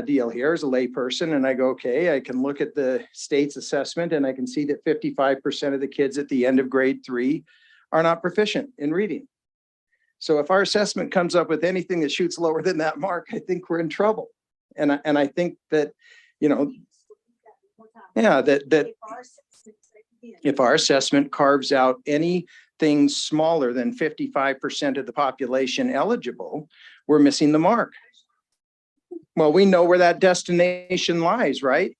deal here as a layperson, and I go, okay, I can look at the state's assessment, and I can see that 55% of the kids at the end of grade 3 are not proficient in reading. So if our assessment comes up with anything that shoots lower than that mark, I think we're in trouble. And I think that, that if our assessment carves out anything smaller than 55% of the population eligible, we're missing the mark. Well, we know where that destination lies, right?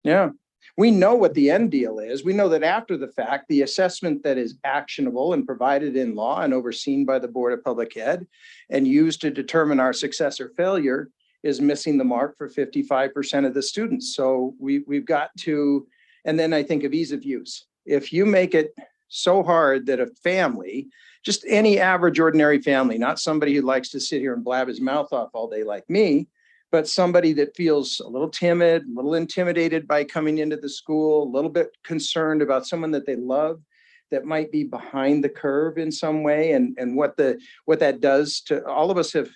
Yeah, we know what the end deal is. We know that after the fact, the assessment that is actionable and provided in law and overseen by the Board of Public Ed and used to determine our success or failure is missing the mark for 55% of the students. So we've got to, and then I think of ease of use. If you make it so hard that a family, just any average ordinary family, not somebody who likes to sit here and blab his mouth off all day like me, but somebody that feels a little timid, a little intimidated by coming into the school, a little bit concerned about someone that they love that might be behind the curve in some way, and what that does to all of us have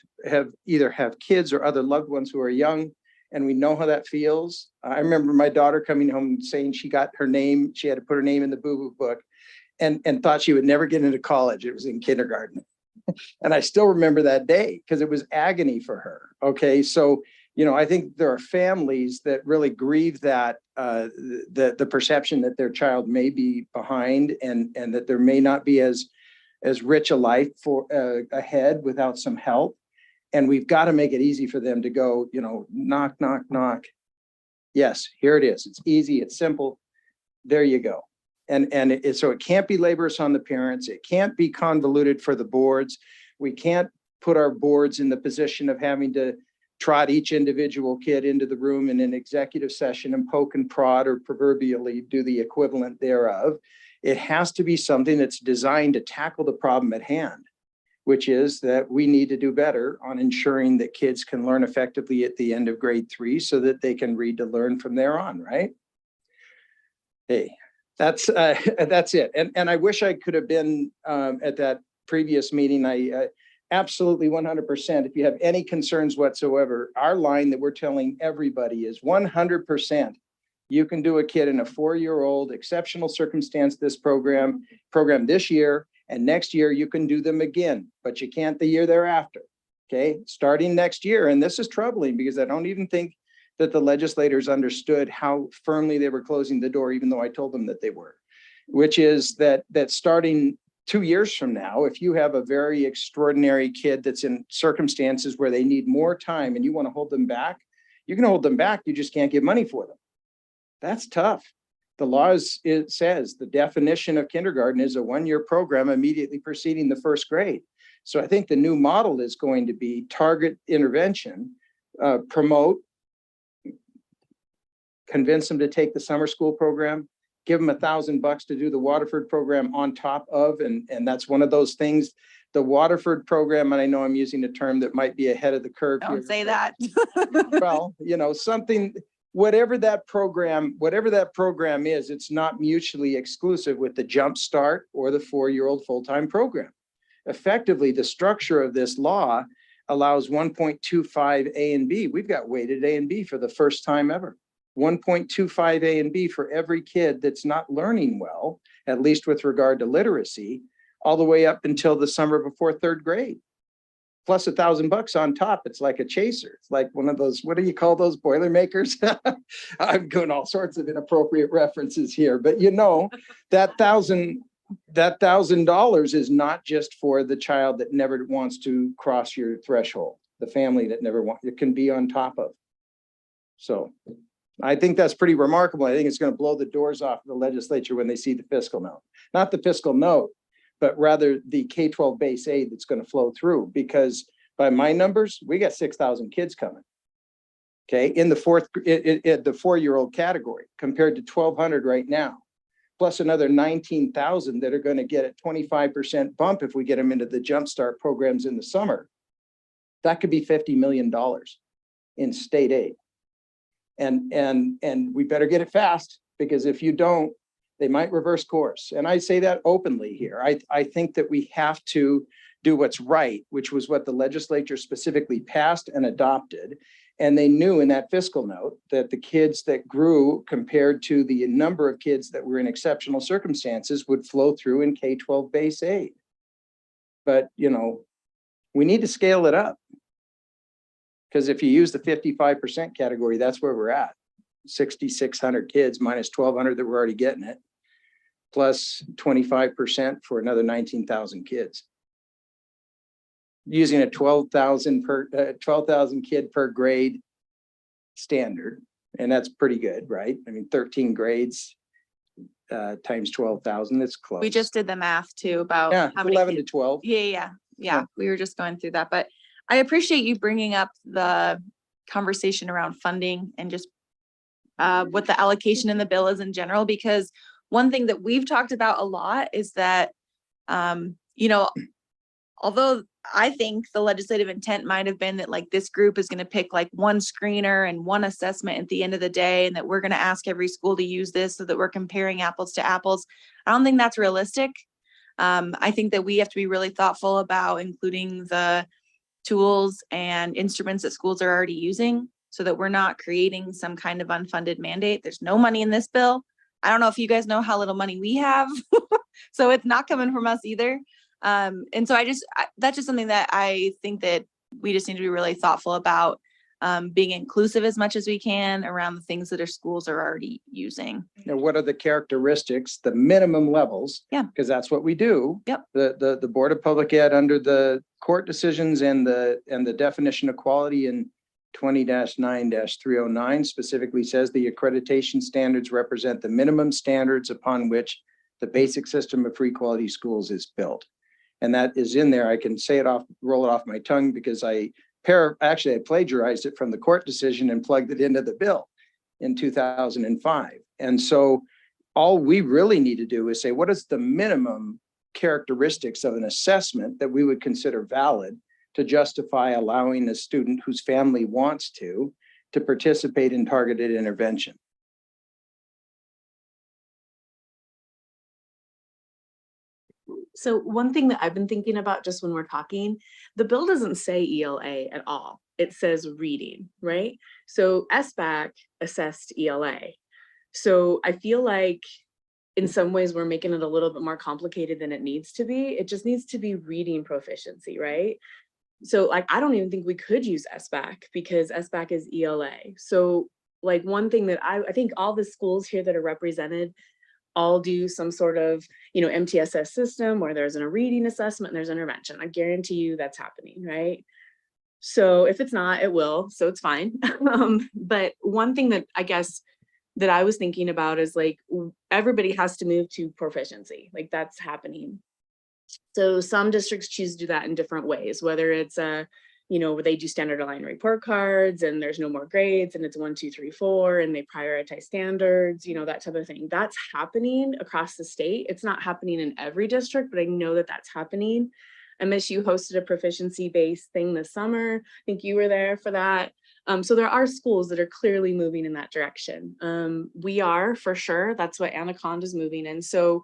either have kids or other loved ones who are young, and we know how that feels. I remember my daughter coming home saying she got her name, she had to put her name in the boo-boo book, and thought she would never get into college. It was in kindergarten. And I still remember that day because it was agony for her. Okay, so I think there are families that really grieve that the perception that their child may be behind and that there may not be as rich a life for ahead without some help. And we've got to make it easy for them to go, knock, knock, knock. Yes, here it is. It's easy. It's simple. There you go. So it can't be laborious on the parents. It can't be convoluted for the boards. We can't put our boards in the position of having to trot each individual kid into the room in an executive session and poke and prod or proverbially do the equivalent thereof. It has to be something that's designed to tackle the problem at hand, which is that we need to do better on ensuring that kids can learn effectively at the end of grade 3 so that they can read to learn from there on, right? Hey, that's it. And I wish I could have been at that previous meeting. Absolutely 100%. If you have any concerns whatsoever, our line that we're telling everybody is 100%. You can do a kid in a 4-year-old exceptional circumstance, this program this year, and next year you can do them again, but you can't the year thereafter. Okay, starting next year. And this is troubling because I don't even think that the legislators understood how firmly they were closing the door, even though I told them that they were, which is that starting 2 years from now, if you have a very extraordinary kid that's in circumstances where they need more time and you want to hold them back, you can hold them back. You just can't get money for them. That's tough. The law it says the definition of kindergarten is a 1-year program immediately preceding the first grade. So I think the new model is going to be target intervention, promote, convince them to take the summer school program, give them $1,000 to do the Waterford program on top of, and that's one of those things. The Waterford program, and I know I'm using a term that might be ahead of the curve. Don't say that. Well, something, whatever that program is, it's not mutually exclusive with the Jump Start or the 4-year-old full-time program. Effectively, the structure of this law allows 1.25 A and B. We've got weighted A and B for the first time ever. 1.25 A and B for every kid that's not learning well, at least with regard to literacy, all the way up until the summer before 3rd grade. Plus $1,000 on top. It's like a chaser. It's like one of those, what do you call those, Boilermakers? I'm doing all sorts of inappropriate references here, but that $1,000 is not just for the child that never wants to cross your threshold, the family that never wants, it can be on top of. So I think that's pretty remarkable. I think it's going to blow the doors off the legislature when they see the fiscal note, not the fiscal note, but rather the K-12 base aid that's going to flow through, because by my numbers, we got 6,000 kids coming. Okay, in the 4-year-old category compared to 1,200 right now, plus another 19,000 that are going to get a 25% bump if we get them into the Jumpstart programs in the summer. That could be $50 million in state aid. And we better get it fast, because if you don't, they might reverse course. And I say that openly here. I think that we have to do what's right, which was what the legislature specifically passed and adopted. And they knew in that fiscal note that the kids that grew compared to the number of kids that were in exceptional circumstances would flow through in K-12 base aid. But, we need to scale it up. Because if you use the 55% category, that's where we're at. 6,600 kids minus 1,200 that we're already getting it, plus 25% for another 19,000 kids. Using a 12,000 kid per grade standard, and that's pretty good, right? I mean, 13 grades times 12,000. It's close. We just did the math too about how many 11 to kids. 12. Yeah. We were just going through that, but I appreciate you bringing up the conversation around funding and just what the allocation in the bill is in general, because one thing that we've talked about a lot is that, although I think the legislative intent might have been that like this group is going to pick like one screener and one assessment at the end of the day, and that we're going to ask every school to use this so that we're comparing apples to apples. I don't think that's realistic. I think that we have to be really thoughtful about including the tools and instruments that schools are already using so that we're not creating some kind of unfunded mandate. There's no money in this bill. I don't know if you guys know how little money we have, so it's not coming from us either. And so that's just something that I think that we just need to be really thoughtful about, being inclusive as much as we can around the things that our schools are already using. What are the characteristics, the minimum levels? Yeah. Because that's what we do. Yep. The Board of Public Ed, under the court decisions and the definition of quality in 20-9-309 specifically says the accreditation standards represent the minimum standards upon which the basic system of free quality schools is built. And that is in there. I can say it off, roll it off my tongue, because I plagiarized it from the court decision and plugged it into the bill in 2005. And so all we really need to do is say, what is the minimum characteristics of an assessment that we would consider valid to justify allowing a student whose family wants to participate in targeted intervention? So one thing that I've been thinking about just when we're talking, the bill doesn't say ELA at all. It says reading, right? So SBAC assessed ELA. So I feel like in some ways we're making it a little bit more complicated than it needs to be. It just needs to be reading proficiency, right? So like, I don't even think we could use SBAC because SBAC is ELA. So like one thing that I think all the schools here that are represented all do some sort of, MTSS system where there's a reading assessment and there's intervention. I guarantee you that's happening, right? So if it's not, it will, so it's fine. But one thing that I guess that I was thinking about is like, everybody has to move to proficiency, like that's happening. So some districts choose to do that in different ways, whether it's where they do standard aligned report cards and there's no more grades and it's 1, 2, 3, 4 and they prioritize standards, that type of thing. That's happening across the state. It's not happening in every district, but I know that that's happening. MSU hosted a proficiency-based thing this summer. I think you were there for that. So there are schools that are clearly moving in that direction. We are for sure. That's what Anaconda is moving in. So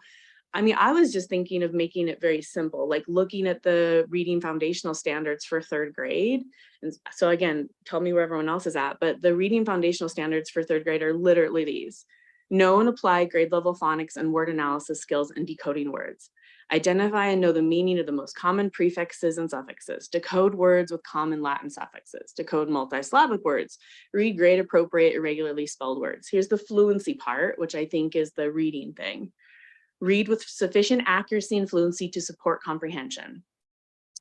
I was just thinking of making it very simple, like looking at the reading foundational standards for 3rd grade. And so again, tell me where everyone else is at, but the reading foundational standards for 3rd grade are literally these: know and apply grade level phonics and word analysis skills and decoding words. Identify and know the meaning of the most common prefixes and suffixes. Decode words with common Latin suffixes. Decode multi-syllabic words. Read grade appropriate irregularly spelled words. Here's the fluency part, which I think is the reading thing. Read with sufficient accuracy and fluency to support comprehension.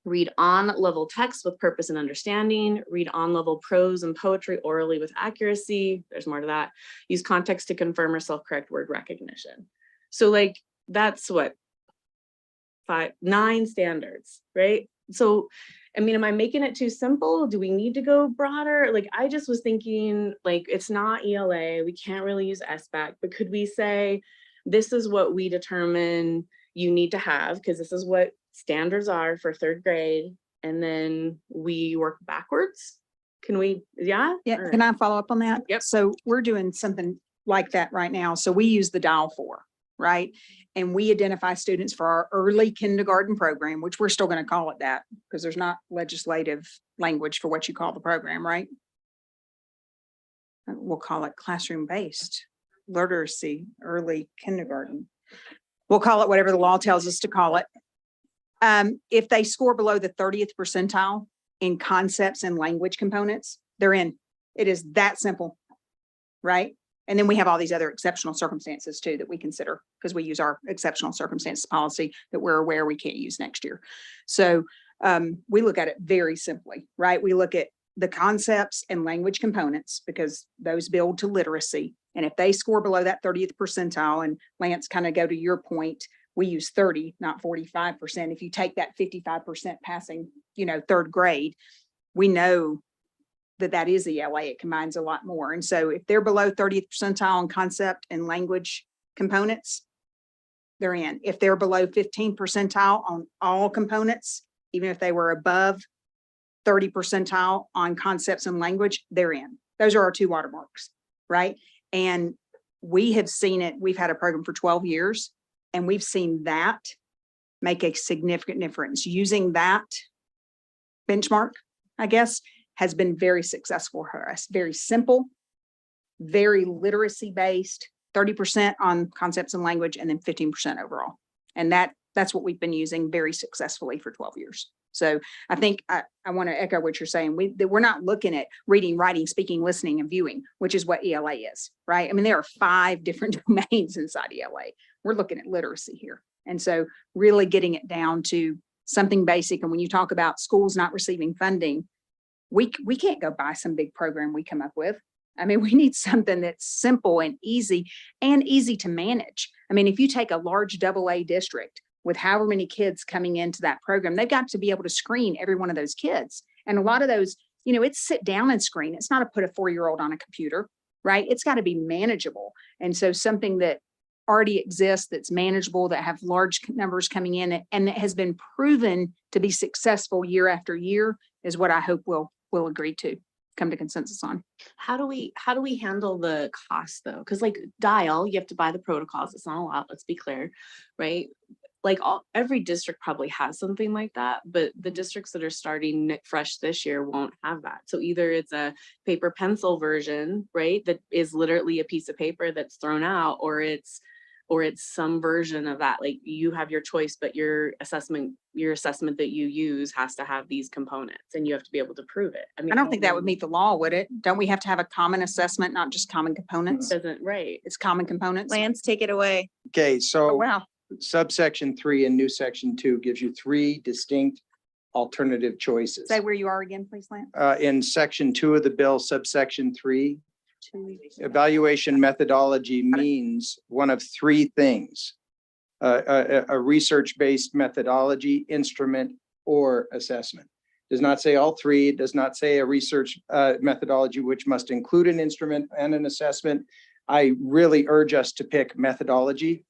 Read on-level text with purpose and understanding. Read on-level prose and poetry orally with accuracy. There's more to that. Use context to confirm or self-correct word recognition. So like, that's what, 9 standards, right? So, am I making it too simple? Do we need to go broader? Like, I just was thinking, like, it's not ELA. We can't really use SBAC, but could we say, this is what we determine you need to have, because this is what standards are for 3rd grade. And then we work backwards. Can we, yeah? Yeah, can I follow up on that? Yep. So we're doing something like that right now. So we use the Dial 4, right? And we identify students for our early kindergarten program, which we're still going to call it that because there's not legislative language for what you call the program, right? We'll call it classroom-based literacy, early kindergarten. We'll call it whatever the law tells us to call it. If they score below the 30th percentile in concepts and language components, they're in. It is that simple, right? And then we have all these other exceptional circumstances too that we consider because we use our exceptional circumstances policy that we're aware we can't use next year. So we look at it very simply, right? We look at the concepts and language components because those build to literacy. And if they score below that 30th percentile, and Lance, kind of go to your point, we use 30, not 45%. If you take that 55% passing, 3rd grade, we know that is ELA. It combines a lot more. And so if they're below 30th percentile on concept and language components, they're in. If they're below 15th percentile on all components, even if they were above 30 percentile on concepts and language, they're in. Those are our 2 watermarks, right? And we have seen it. We've had a program for 12 years and we've seen that make a significant difference. Using that benchmark, I guess, has been very successful for us. Very simple, very literacy based, 30% on concepts and language, and then 15% overall. And that's what we've been using very successfully for 12 years. So I think I want to echo what you're saying. We're not looking at reading, writing, speaking, listening, and viewing, which is what ELA is, right? There are 5 different domains inside ELA. We're looking at literacy here. And so really getting it down to something basic. And when you talk about schools not receiving funding, we can't go buy some big program we come up with. We need something that's simple and easy to manage. If you take a large AA district with however many kids coming into that program, they've got to be able to screen every one of those kids. And a lot of those, it's sit down and screen. It's not to put a 4-year-old on a computer, right? It's got to be manageable. And so something that already exists, that's manageable, that have large numbers coming in and that has been proven to be successful year after year is what I hope we'll agree to come to consensus on. How do we handle the cost though? Because like Dial, you have to buy the protocols. It's not a lot, let's be clear, right? like every district probably has something like that, but the districts that are starting fresh this year won't have that. So either it's a paper pencil version, right? That is literally a piece of paper that's thrown out, or it's some version of that. Like you have your choice, but your assessment that you use has to have these components and you have to be able to prove it. I don't think that would meet the law, would it? Don't we have to have a common assessment, not just common components? Doesn't, right. It's common components. Lance, take it away. Okay, Oh, so wow. subsection 3 and new section 2 gives you 3 distinct alternative choices. Say where you are again, please, Lance. In section 2 of the bill, subsection 3, evaluation methodology means one of 3 things. A research-based methodology, instrument, or assessment. Does not say all 3. It does not say a research methodology, which must include an instrument and an assessment. I really urge us to pick methodology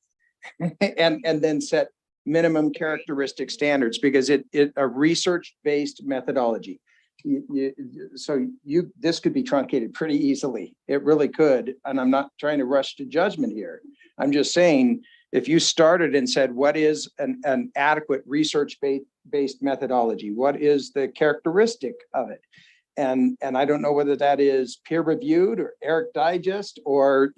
and then set minimum characteristic standards, because a research-based methodology. This could be truncated pretty easily. It really could. And I'm not trying to rush to judgment here. I'm just saying, if you started and said, what is an adequate research-based methodology? What is the characteristic of it? And I don't know whether that is peer-reviewed or Eric Digest, or,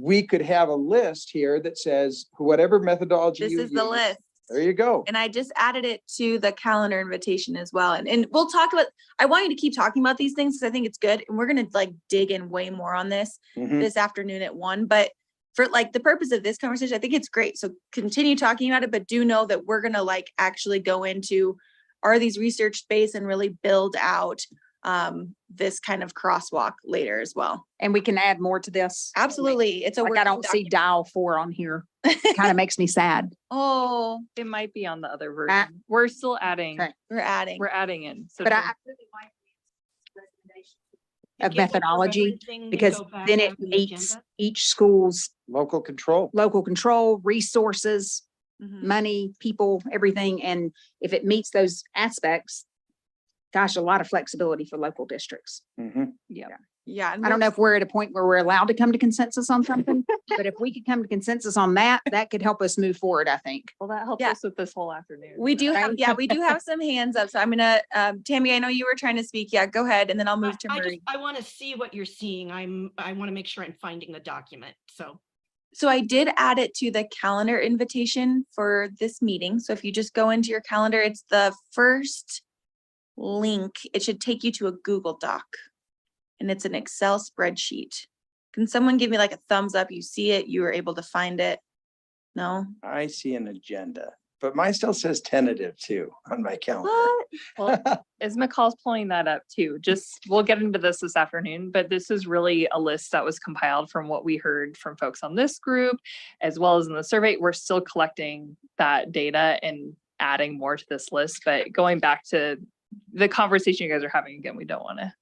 we could have a list here that says whatever methodology This you is the use. list. There you go. And I just added it to the calendar invitation as well. And we'll talk about, I want you to keep talking about these things because I think it's good. And we're going to dig in way more on this this afternoon at 1. But for the purpose of this conversation, I think it's great. So continue talking about it, but do know that we're going to actually go into, are these research based, and really build out this kind of crosswalk later as well. And we can add more to this. Absolutely. It's a I don't see dial 4 on here. Kind of makes me sad. Oh, It might be on the other version. We're still adding. Okay. we're adding. We're adding in. So But don't- I of methodology, because then it meets each school's Local control. local control, resources, Mhm. money, people, everything. And if it meets those aspects, gosh, a lot of flexibility for local districts. Mhm. Yeah. and I don't know we'll- if we're at a point where we're allowed to come to consensus on something, but if we could come to consensus on that, that could help us move forward, I think. Well, that helps Yeah. us with this whole afternoon. We do have, Right? we do have some hands up. So I'm gonna, Tammy, I know you were trying to speak. Yeah, go ahead. And then I'll move to Marie. I want to see what you're seeing. I want to make sure I'm finding the document. So I did add it to the calendar invitation for this meeting. So if you just go into your calendar, it's the first link. It should take you to a Google Doc. And it's an Excel spreadsheet. Can someone give me a thumbs up? You see it, you were able to find it? No? I see an agenda, but mine still says tentative too on my calendar. What? Well, as McCall's pulling that up too, we'll get into this afternoon, but this is really a list that was compiled from what we heard from folks on this group, as well as in the survey. We're still collecting that data and adding more to this list, but going back to the conversation you guys are having again, we don't want to.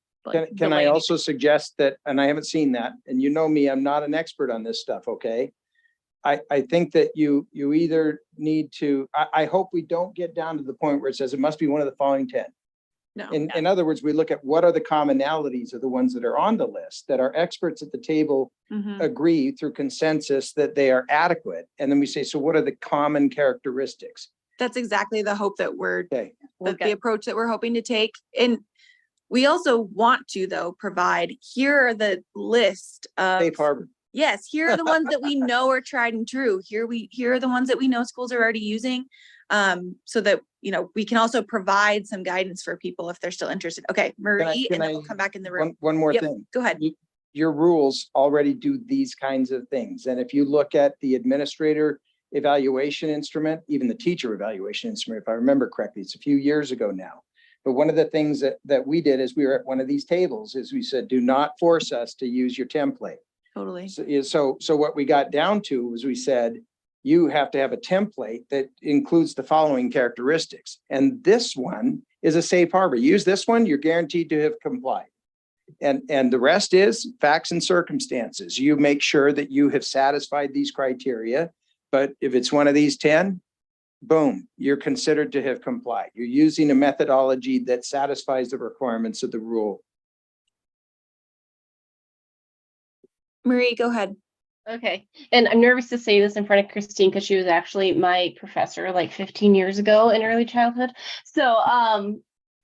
Can I also suggest that, and I haven't seen that, and you know me, I'm not an expert on this stuff, okay? I think that you either need to, I hope we don't get down to the point where it says it must be one of the following 10. No. In other words, we look at what are the commonalities of the ones that are on the list, that our experts at the table Mhm. agree through consensus that they are adequate. And then we say, so what are the common characteristics? That's exactly the hope that Okay. the approach that we're hoping to take. And we also want to, though, provide, here are the list of. Safe harbor. Yes, here are the ones that we know are tried and true. Here are the ones that we know schools are already using. So that, we can also provide some guidance for people if they're still interested. Okay, Marie, can and then I- we'll come back in the room. One more Yep, thing. Go ahead. Your rules already do these kinds of things. And if you look at the administrator evaluation instrument, even the teacher evaluation instrument, if I remember correctly, it's a few years ago now. But one of the things that we did is we were at one of these tables is we said, do not force us to use your template. Totally. So what we got down to was we said, you have to have a template that includes the following characteristics. And this one is a safe harbor. Use this one, you're guaranteed to have complied. And the rest is facts and circumstances. You make sure that you have satisfied these criteria. But if it's one of these 10, boom, you're considered to have complied. You're using a methodology that satisfies the requirements of the rule. Marie, go ahead. Okay. And I'm nervous to say this in front of Christine because she was actually my professor like 15 years ago in early childhood. So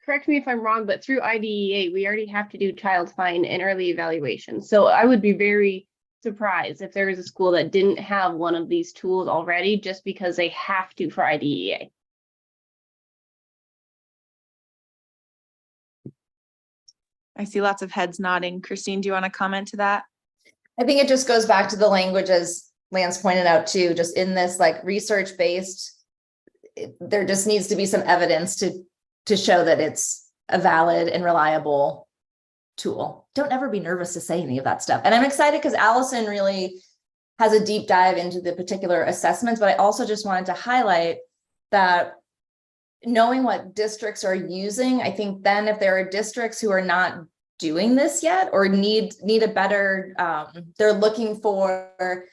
correct me if I'm wrong, but through IDEA, we already have to do child find and early evaluation. So I would be very surprised if there was a school that didn't have one of these tools already just because they have to for IDEA. I see lots of heads nodding. Christine, do you want to comment to that? I think it just goes back to the language, as Lance pointed out too, just in this like research-based, there just needs to be some evidence to show that it's a valid and reliable tool. Don't ever be nervous to say any of that stuff. And I'm excited because Allison really has a deep dive into the particular assessments, but I also just wanted to highlight that knowing what districts are using, I think then if there are districts who are not doing this yet or need a better, they're looking for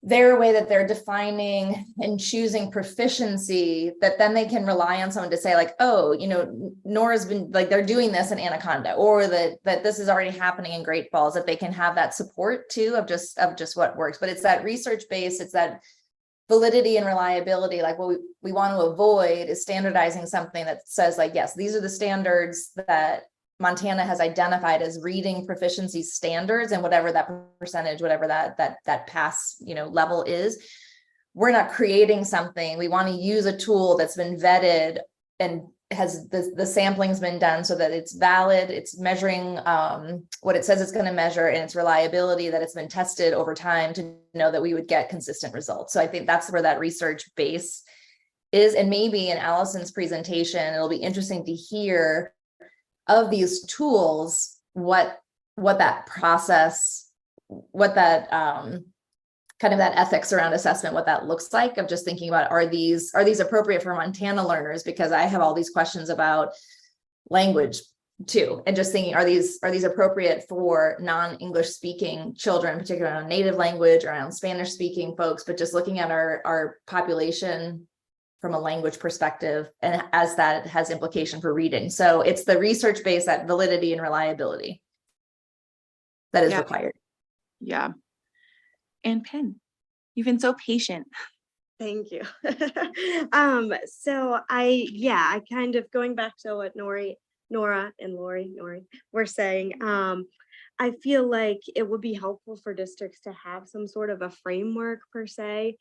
their way that they're defining and choosing proficiency, that then they can rely on someone to say like, oh, you know, Nora's been like, they're doing this in Anaconda, or that this is already happening in Great Falls, that they can have that support too of just what works. But it's that research base, it's that validity and reliability. Like what we want to avoid is standardizing something that says like, yes, these are the standards that Montana has identified as reading proficiency standards, and whatever that percentage, whatever that pass, you know, level is. We're not creating something. We want to use a tool that's been vetted and has the sampling's been done so that it's valid, it's measuring what it says it's going to measure, and its reliability, that it's been tested over time to know that we would get consistent results. So I think that's where that research base is. And maybe in Allison's presentation, it'll be interesting to hear of these tools, what that process, what that kind of that ethics around assessment, what that looks like, of just thinking about, are these appropriate for Montana learners? Because I have all these questions about language too, and just thinking, are these appropriate for non-English speaking children, particularly on native language, around Spanish speaking folks, but just looking at our population from a language perspective, and as that has implication for reading. So it's the research base, that validity and reliability that is required. Yeah. And Penn, you've been so patient. Thank you. So I kind of going back to what Nora and Lori were saying, I feel like it would be helpful for districts to have some sort of a framework per se,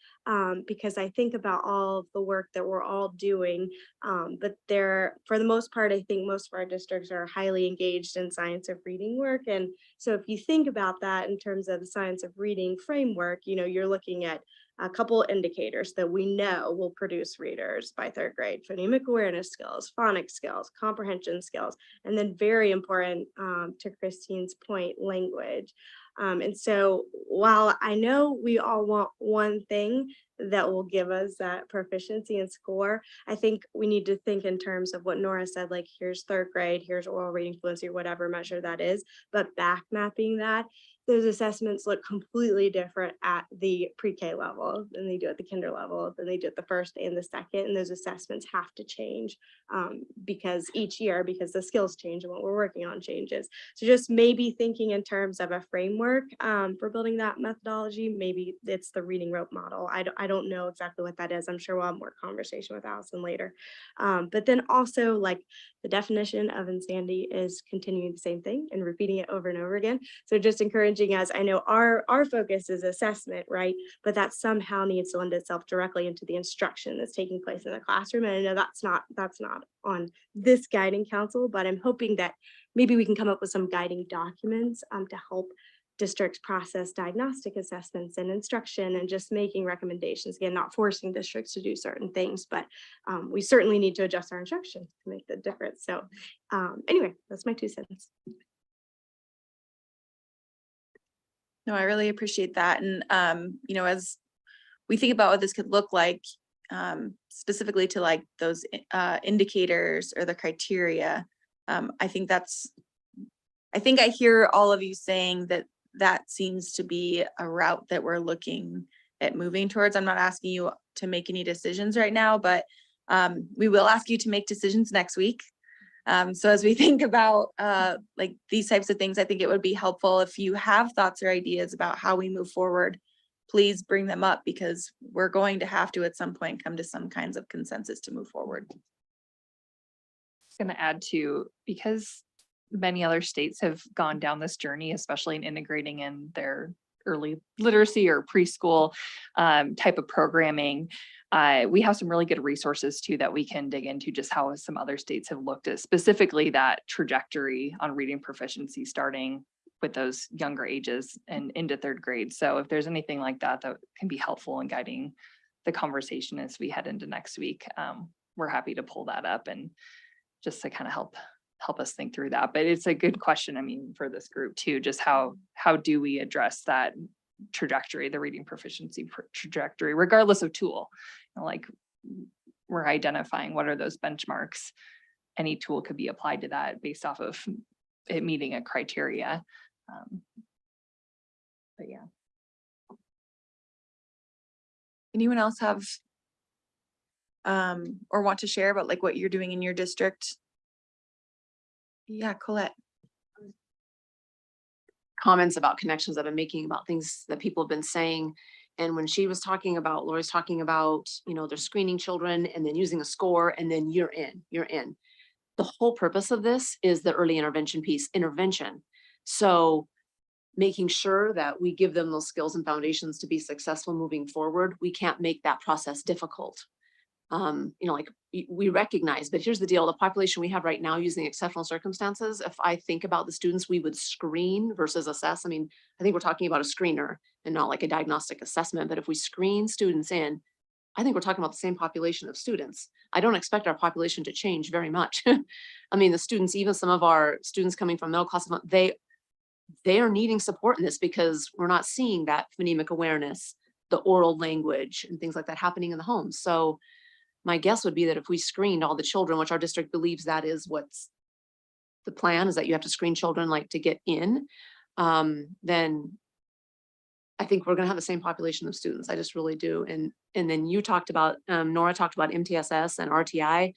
because I think about all of the work that we're all doing, but for the most part, I think most of our districts are highly engaged in science of reading work. And so if you think about that in terms of the science of reading framework, you know, you're looking at a couple indicators that we know will produce readers by third grade: phonemic awareness skills, phonics skills, comprehension skills, and then very important, to Christine's point, language. And so while I know we all want one thing that will give us that proficiency and score, I think we need to think in terms of what Nora said, like here's third grade, here's oral reading fluency, whatever measure that is, but back mapping that. Those assessments look completely different at the pre-K level than they do at the kinder level, than they do at the first and the second. And those assessments have to change because each year, because the skills change and what we're working on changes. So just maybe thinking in terms of a framework for building that methodology. Maybe it's the reading rope model. I don't know exactly what that is. I'm sure we'll have more conversation with Allison later. But then also, like, the definition of insanity is continuing the same thing and repeating it over and over again. So just encouraging us, I know our focus is assessment, right? But that somehow needs to lend itself directly into the instruction that's taking place in the classroom. And I know that's not on this guiding council, but I'm hoping that maybe we can come up with some guiding documents to help districts process diagnostic assessments and instruction, and just making recommendations, again, not forcing districts to do certain things, but we certainly need to adjust our instruction to make the difference. So anyway, that's my 2 cents. No, I really appreciate that. And, you know, as we think about what this could look like, specifically to like those indicators or the criteria, I think I hear all of you saying that seems to be a route that we're looking at moving towards. I'm not asking you to make any decisions right now, but we will ask you to make decisions next week. So as we think about like these types of things, I think it would be helpful if you have thoughts or ideas about how we move forward please bring them up because we're going to have to at some point come to some kinds of consensus to move forward. Going to add to, because many other states have gone down this journey, especially in integrating in their early literacy or preschool type of programming. We have some really good resources too that we can dig into just how some other states have looked at specifically that trajectory on reading proficiency starting with those younger ages and into third grade. So if there's anything like that that can be helpful in guiding the conversation as we head into next week, we're happy to pull that up and just to kind of help us think through that. But it's a good question, I mean, for this group too, just how do we address that trajectory, the reading proficiency trajectory, regardless of tool? You know, like we're identifying what are those benchmarks. Any tool could be applied to that based off of it meeting a criteria. But yeah. Anyone else have or want to share about like what you're doing in your district? Yeah, Colette. Comments about connections I've been making about things that people have been saying. And when she was talking about, Lori's talking about, you know, they're screening children and then using a score and then you're in. The whole purpose of this is the early intervention piece, intervention. So making sure that we give them those skills and foundations to be successful moving forward. We can't make that process difficult. You know, like we recognize, but here's the deal, the population we have right now using exceptional circumstances, if I think about the students we would screen versus assess, I mean, I think we're talking about a screener and not like a diagnostic assessment, but if we screen students in, I think we're talking about the same population of students. I don't expect our population to change very much. I mean, the students, even some of our students coming from middle class, they are needing support in this because we're not seeing that phonemic awareness, the oral language and things like that happening in the home. So my guess would be that if we screened all the children, which our district believes that is what's the plan, is that you have to screen children like to get in, then I think we're gonna have the same population of students. I just really do. And then you talked about, Nora talked about MTSS and RTI.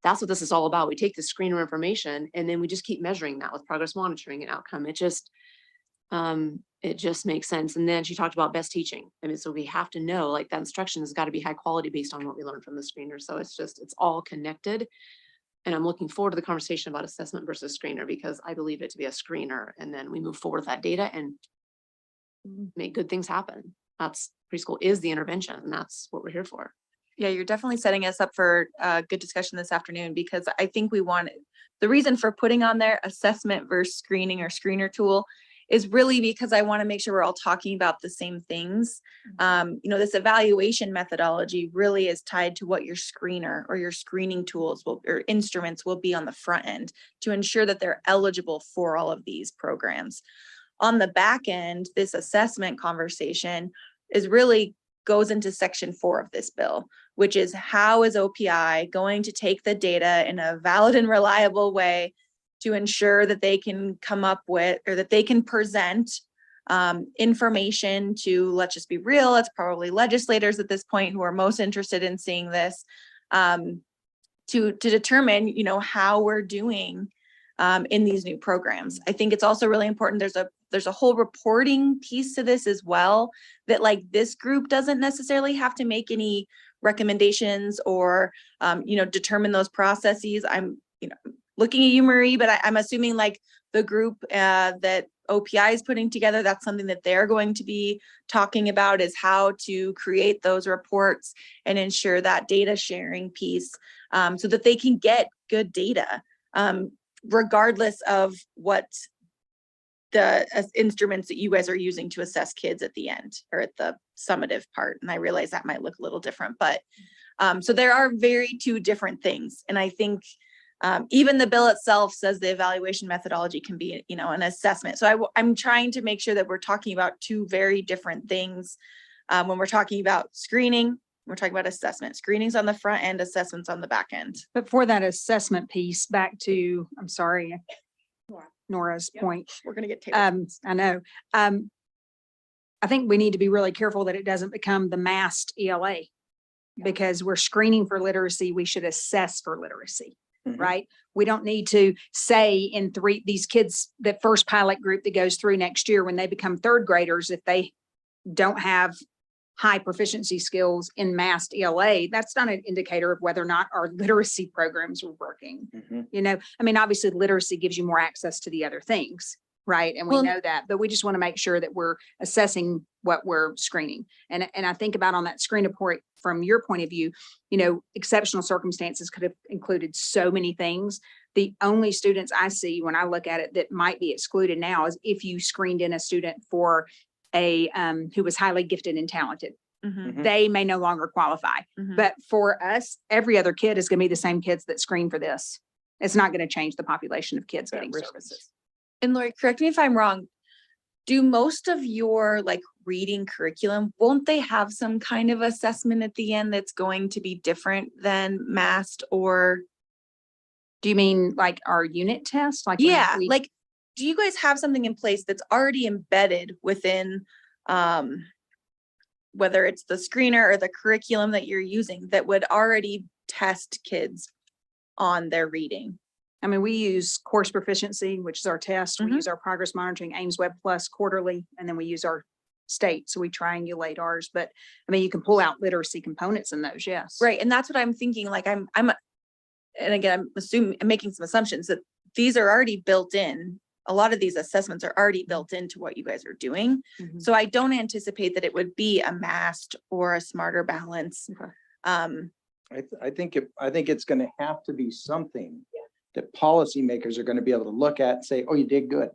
That's what this is all about. We take the screener information and then we just keep measuring that with progress monitoring and outcome. It just makes sense. And then she talked about best teaching. I mean, so we have to know like that instruction has got to be high quality based on what we learned from the screener. So it's all connected. And I'm looking forward to the conversation about assessment versus screener because I believe it to be a screener. And then we move forward with that data and make good things happen. That's preschool is the intervention and that's what we're here for. Yeah, you're definitely setting us up for a good discussion this afternoon because I think the reason for putting on there assessment versus screening or screener tool is really because I want to make sure we're all talking about the same things. You know, this evaluation methodology really is tied to what your screener or your screening tools or instruments will be on the front end to ensure that they're eligible for all of these programs. On the back end, this assessment conversation goes into section 4 of this bill, which is how is OPI going to take the data in a valid and reliable way to ensure that they can come up with, or that they can present information to, let's just be real, it's probably legislators at this point who are most interested in seeing this, to determine, you know, how we're doing in these new programs. I think it's also really important. There's a whole reporting piece to this as well, that like this group doesn't necessarily have to make any recommendations or, you know, determine those processes. I'm, you know, looking at you, Marie, but I'm assuming like the group that OPI is putting together, that's something that they're going to be talking about is how to create those reports and ensure that data sharing piece so that they can get good data, regardless of what the instruments that you guys are using to assess kids at the end or at the summative part. And I realize that might look a little different, but so there are two different things. And I think even the bill itself says the evaluation methodology can be, you know, an assessment. So I'm trying to make sure that we're talking about two very different things. When we're talking about screening, we're talking about assessment. Screening's on the front end, assessments on the back end. But for that assessment piece, back to, I'm sorry, Nora's point. We're going to get table. I know. I think we need to be really careful that it doesn't become the masked ELA because we're screening for literacy. We should assess for literacy. Right? We don't need to say in these kids, that first pilot group that goes through next year, when they become third graders, if they don't have high proficiency skills in math ELA, that's not an indicator of whether or not our literacy programs are working. Mhm. You know, I mean, obviously literacy gives you more access to the other things, right? And we Well- know that, but we just want to make sure that we're assessing what we're screening. And I think about on that screen report, from your point of view, you know, exceptional circumstances could have included so many things. The only students I see when I look at it that might be excluded now is if you screened in a student for a, who was highly gifted and talented. Mhm, They may no longer qualify. mhm. But for us, every other kid is going to be the same kids that screen for this. It's not going to change the population of kids getting services. And Lori, correct me if I'm wrong. Do most of your like reading curriculum, won't they have some kind of assessment at the end that's going to be different than MAST or? Do you mean like our unit test? Like when Yeah, we- like, do you guys have something in place that's already embedded within, whether it's the screener or the curriculum that you're using that would already test kids on their reading? I mean, we use course proficiency, which is our test. We Mhm. use our progress monitoring, Ames Web Plus quarterly, and then we use our state. So we triangulate ours. But I mean, you can pull out literacy components in those, yes. Right, and that's what I'm thinking, like, and again, I'm making some assumptions that these are already built in. A lot of these assessments are already built into what you guys are doing. Mhm. So I don't anticipate that it would be a MAST or a Smarter Balance. Okay. I think it's gonna have to be something that policymakers are gonna be able to look at and say, oh, you did good.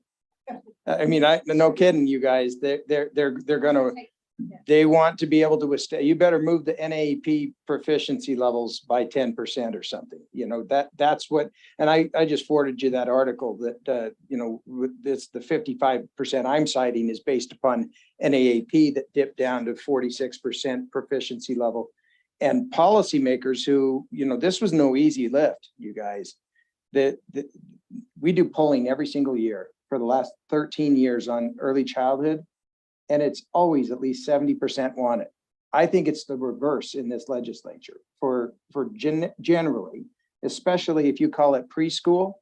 I mean, no kidding, you guys, they're gonna, they want to be able to you better move the NAEP proficiency levels by 10% or something, you know, that's what, and I just forwarded you that article that, you know, with this, the 55% I'm citing is based upon NAEP that dipped down to 46% proficiency level. And policymakers who, you know, this was no easy lift, you guys. We do polling every single year for the last 13 years on early childhood. And it's always at least 70% want it. I think it's the reverse in this legislature for generally, especially if you call it preschool.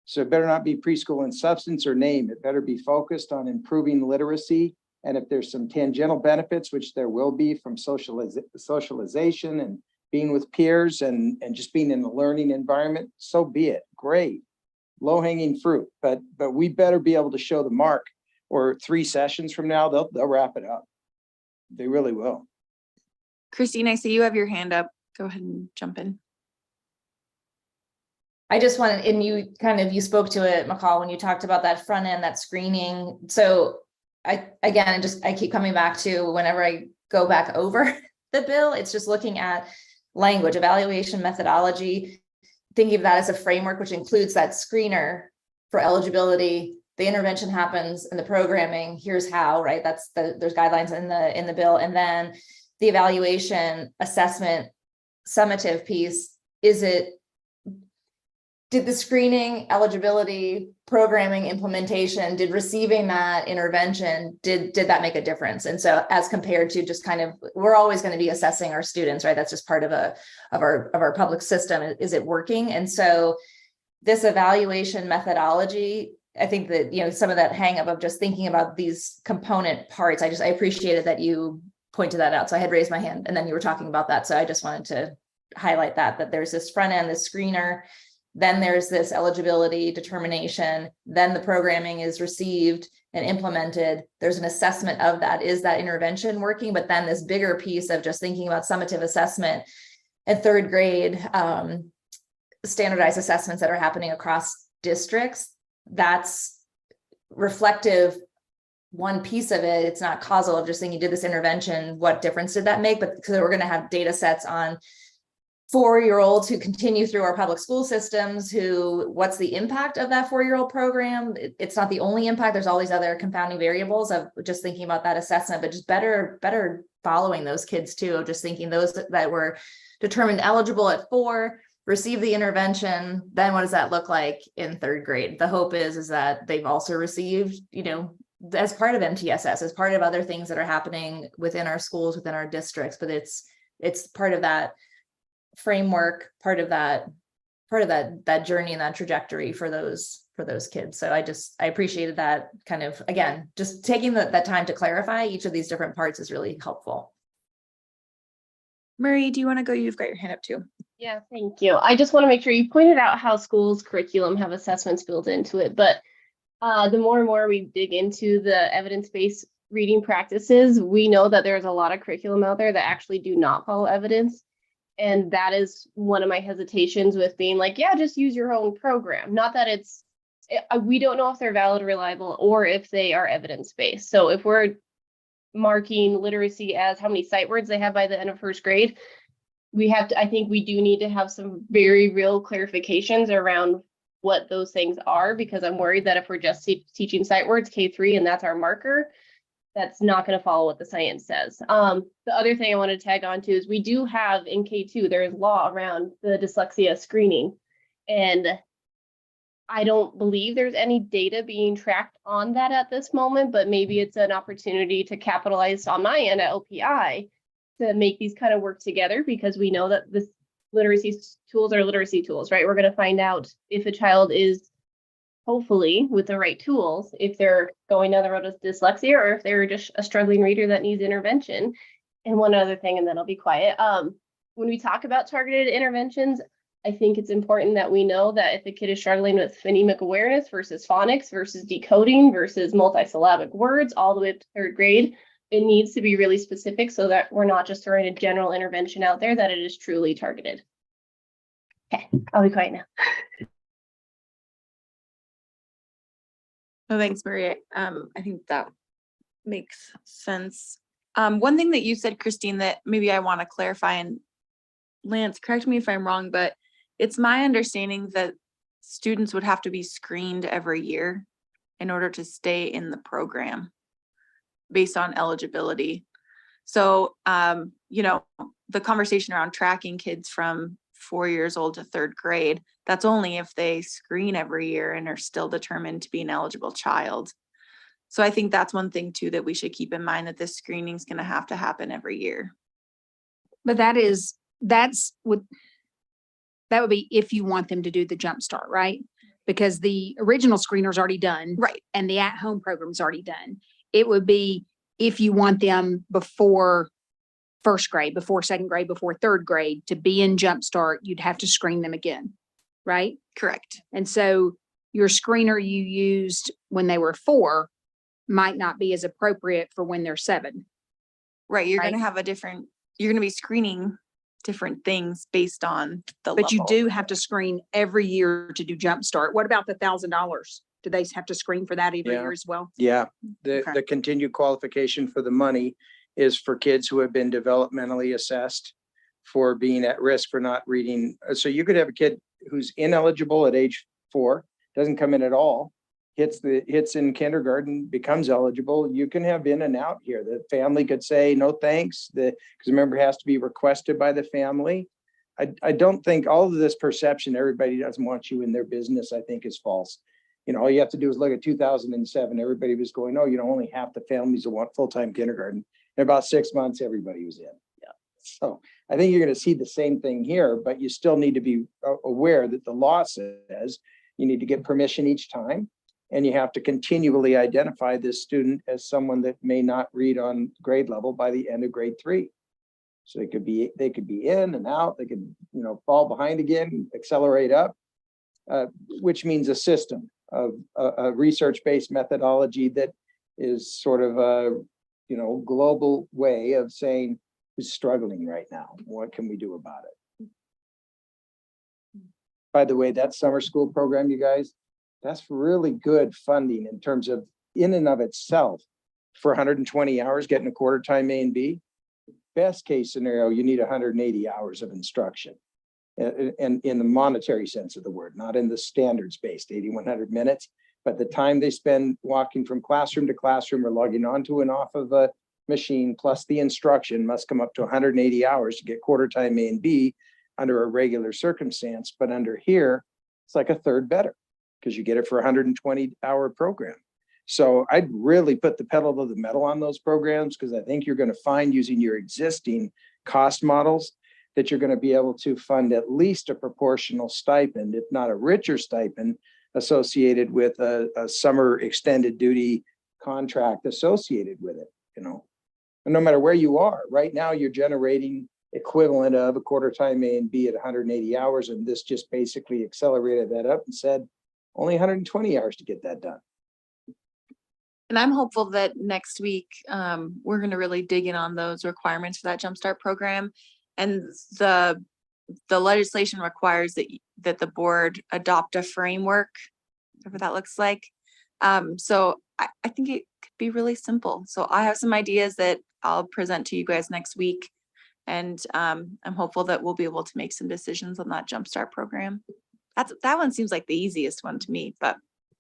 So it better not be preschool in substance or name. It better be focused on improving literacy. And if there's some tangential benefits, which there will be from socialization and being with peers and just being in a learning environment, so be it. Great, low hanging fruit. But we better be able to show the mark, or 3 sessions from now, they'll wrap it up. They really will. Christine, I see you have your hand up. Go ahead and jump in. I just wanted, and you spoke to it, McCall, when you talked about that front end, that screening. So I keep coming back to whenever I go back over the bill, it's just looking at language, evaluation, methodology, thinking of that as a framework, which includes that screener for eligibility. The intervention happens in the programming. Here's how, right? There's guidelines in the bill. And then the evaluation, assessment, summative piece, did the screening, eligibility, programming, implementation, did receiving that intervention, did that make a difference? And so as compared to just kind of, we're always going to be assessing our students, right? That's just part of our public system. Is it working? And so this evaluation methodology, I think that, you know, some of that hang up of just thinking about these component parts, I appreciated that you pointed that out. So I had raised my hand and then you were talking about that. So I just wanted to highlight that there's this front end, this screener, then there's this eligibility determination, then the programming is received and implemented. There's an assessment of that. Is that intervention working? But then this bigger piece of just thinking about summative assessment and 3rd grade standardized assessments that are happening across districts. That's reflective. One piece of it, it's not causal of just saying you did this intervention, what difference did that make? But because we're going to have data sets on 4-year-olds who continue through our public school systems, what's the impact of that 4-year-old program? It's not the only impact. There's all these other confounding variables of just thinking about that assessment, but just better following those kids too, of just thinking those that were determined eligible at 4, receive the intervention, then what does that look like in 3rd grade? The hope is that they've also received, you know, as part of MTSS, as part of other things that are happening within our schools, within our districts, but it's part of that framework, part of that journey and that trajectory for those for those kids. So I appreciated that kind of, again, just taking that time to clarify each of these different parts is really helpful. Marie, do you want to go? You've got your hand up too. Yeah, thank you. I just want to make sure you pointed out how schools' curriculum have assessments built into it, but the more and more we dig into the evidence-based reading practices, we know that there's a lot of curriculum out there that actually do not follow evidence. And that is one of my hesitations with being like, yeah, just use your own program. Not that we don't know if they're valid, reliable, or if they are evidence-based. So if we're marking literacy as how many sight words they have by the end of first grade, I think we do need to have some very real clarifications around what those things are, because I'm worried that if we're just teaching sight words K3 and that's our marker, that's not going to follow what the science says. The other thing I want to tag on to is we do have in K2, there is law around the dyslexia screening. And I don't believe there's any data being tracked on that at this moment, but maybe it's an opportunity to capitalize on my end at LPI to make these kind of work together, because we know that this literacy tools are literacy tools, right? We're going to find out if a child is, hopefully with the right tools, if they're going down the road of dyslexia or if they're just a struggling reader that needs intervention. And one other thing, and then I'll be quiet. When we talk about targeted interventions, I think it's important that we know that if a kid is struggling with phonemic awareness versus phonics versus decoding versus multisyllabic words all the way up to third grade, it needs to be really specific so that we're not just throwing a general intervention out there, that it is truly targeted. Okay, I'll be quiet now. Oh, thanks, Maria. I think that makes sense. One thing that you said, Christine, that maybe I want to clarify, and Lance, correct me if I'm wrong, but it's my understanding that students would have to be screened every year in order to stay in the program based on eligibility. So, the conversation around tracking kids from 4 years old to third grade, that's only if they screen every year and are still determined to be an eligible child. So I think that's one thing too that we should keep in mind, that this screening is going to happen every year. But that would be if you want them to do the jump start, right? Because the original screener's already done. Right. And the at-home program's already done. It would be if you want them before first grade, before second grade, before third grade to be in jump start, you'd have to screen them again, right? Correct. And so your screener you used when they were 4 might not be as appropriate for when they're 7. Right. You're Right. going to have you're going to be screening different things based on the But you level. do have to screen every year to do jump start. What about the $1,000? Do they have to screen for that every Yeah. year as well? Yeah, the Okay. continued qualification for the money is for kids who have been developmentally assessed for being at risk for not reading. So you could have a kid who's ineligible at age 4, doesn't come in at all, hits in kindergarten, becomes eligible. You can have in and out here. The family could say, no, thanks. Because remember, it has to be requested by the family. I don't think all of this perception, everybody doesn't want you in their business, I think is false. All you have to do is look at 2007. Everybody was going, oh, only half the families will want full-time kindergarten. In about 6 months, everybody was in. Yeah. So I think you're going to see the same thing here, but you still need to be aware that the law says you need to get permission each time, and you have to continually identify this student as someone that may not read on grade level by the end of grade 3. So they could be in and out. They could, fall behind again, accelerate up, which means a system of a research-based methodology that is sort of a, global way of saying who's struggling right now. What can we do about it? By the way, that summer school program, you guys, that's really good funding in terms of in and of itself for 120 hours, getting a quarter time A and B. Best case scenario, you need 180 hours of instruction. And in the monetary sense of the word, not in the standards-based 8,100 minutes, but the time they spend walking from classroom to classroom or logging onto and off of a machine, plus the instruction must come up to 180 hours to get quarter time A and B under a regular circumstance. But under here, it's like a third better because you get it for a 120-hour program. So I'd really put the pedal to the metal on those programs, because I think you're going to find using your existing cost models that you're going to be able to fund at least a proportional stipend, if not a richer stipend, associated with a summer extended duty contract associated with it, you know. And no matter where you are, right now you're generating equivalent of a quarter time A and B at 180 hours. And this just basically accelerated that up and said only 120 hours to get that done. And I'm hopeful that next week, we're gonna really dig in on those requirements for that Jumpstart program. And the legislation requires that the board adopt a framework, whatever that looks like. So I think it could be really simple. So I have some ideas that I'll present to you guys next week. And I'm hopeful that we'll be able to make some decisions on that Jumpstart program. That one seems like the easiest one to me, but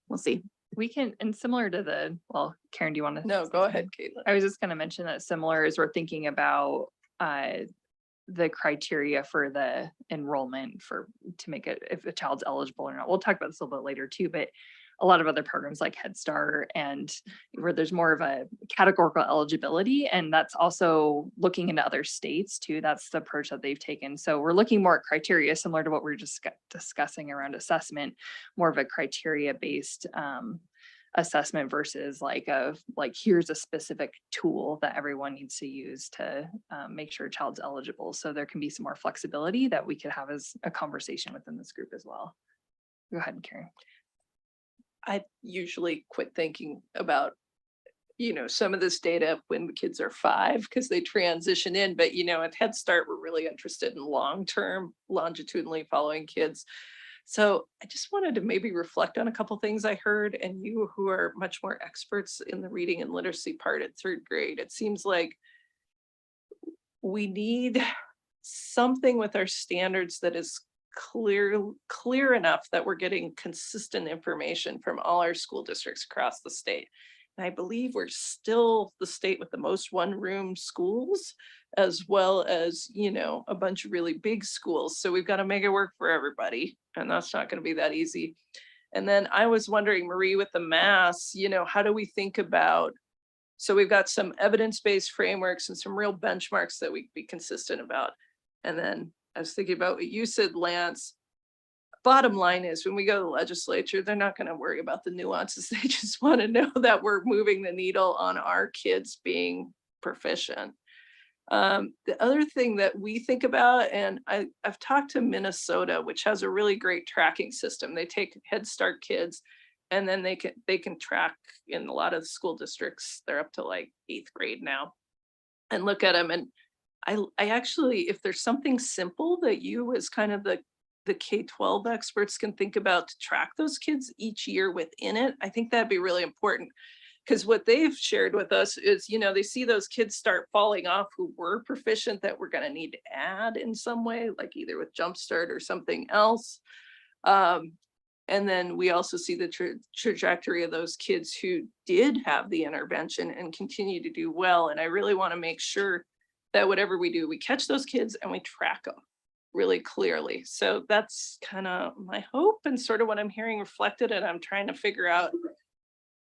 we'll see. We can, and similar to the, well, Karen, do you want to? No, go ahead, Caitlin. I was just going to mention that similar as we're thinking about the criteria for the enrollment to make it, if a child's eligible or not. We'll talk about this a little bit later too, but a lot of other programs like Head Start and where there's more of a categorical eligibility, and that's also looking into other states too. That's the approach that they've taken. So we're looking more at criteria similar to what we were just discussing around assessment, more of a criteria based assessment versus like here's a specific tool that everyone needs to use to make sure a child's eligible. So there can be some more flexibility that we could have as a conversation within this group as well. Go ahead, Karen. I usually quit thinking about, you know, some of this data when the kids are 5 because they transition in. But, you know, at Head Start, we're really interested in long-term, longitudinally following kids. So I just wanted to maybe reflect on a couple things I heard, and you who are much more experts in the reading and literacy part at 3rd grade, it seems like we need something with our standards that is clear enough that we're getting consistent information from all our school districts across the state. And I believe we're still the state with the most one-room schools, as well as, you know, a bunch of really big schools. So we've got to make it work for everybody, and that's not going to be that easy. And then I was wondering, Marie, with the mass, you know, how do we think about, so we've got some evidence-based frameworks and some real benchmarks that we can be consistent about. And then I was thinking about what you said, Lance. Bottom line is when we go to the legislature, they're not going to worry about the nuances. They just want to know that we're moving the needle on our kids being proficient. The other thing that we think about, and I've talked to Minnesota, which has a really great tracking system. They take Head Start kids and then they can track in a lot of school districts. They're up to like 8th grade now and look at them. And I actually, if there's something simple that you as kind of the K-12 experts can think about to track those kids each year within it, I think that'd be really important. Because what they've shared with us is, you know, they see those kids start falling off who were proficient that we're going to need to add in some way, like either with Jumpstart or something else. And then we also see the trajectory of those kids who did have the intervention and continue to do well. And I really want to make sure that whatever we do, we catch those kids and we track them really clearly. So that's kind of my hope and sort of what I'm hearing reflected. And I'm trying to figure out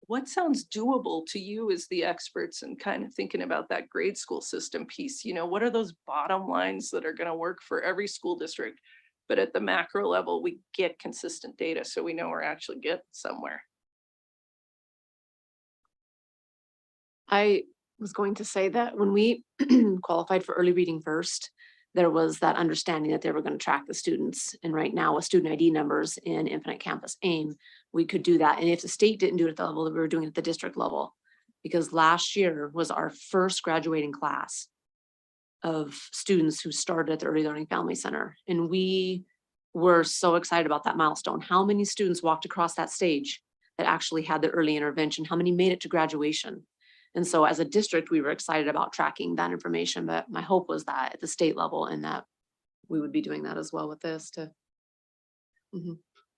what sounds doable to you as the experts and kind of thinking about that grade school system piece. You know, what are those bottom lines that are going to work for every school district? But at the macro level, we get consistent data so we know we're actually getting somewhere. I was going to say that when we qualified for early reading first, there was that understanding that they were going to track the students. And right now with student ID numbers in Infinite Campus AIM, we could do that. And if the state didn't do it at the level that we were doing it at the district level, because last year was our first graduating class of students who started at the Early Learning Family Center. And we were so excited about that milestone. How many students walked across that stage that actually had the early intervention? How many made it to graduation? And so as a district, we were excited about tracking that information, but my hope was that at the state level and that we would be doing that as well with this too.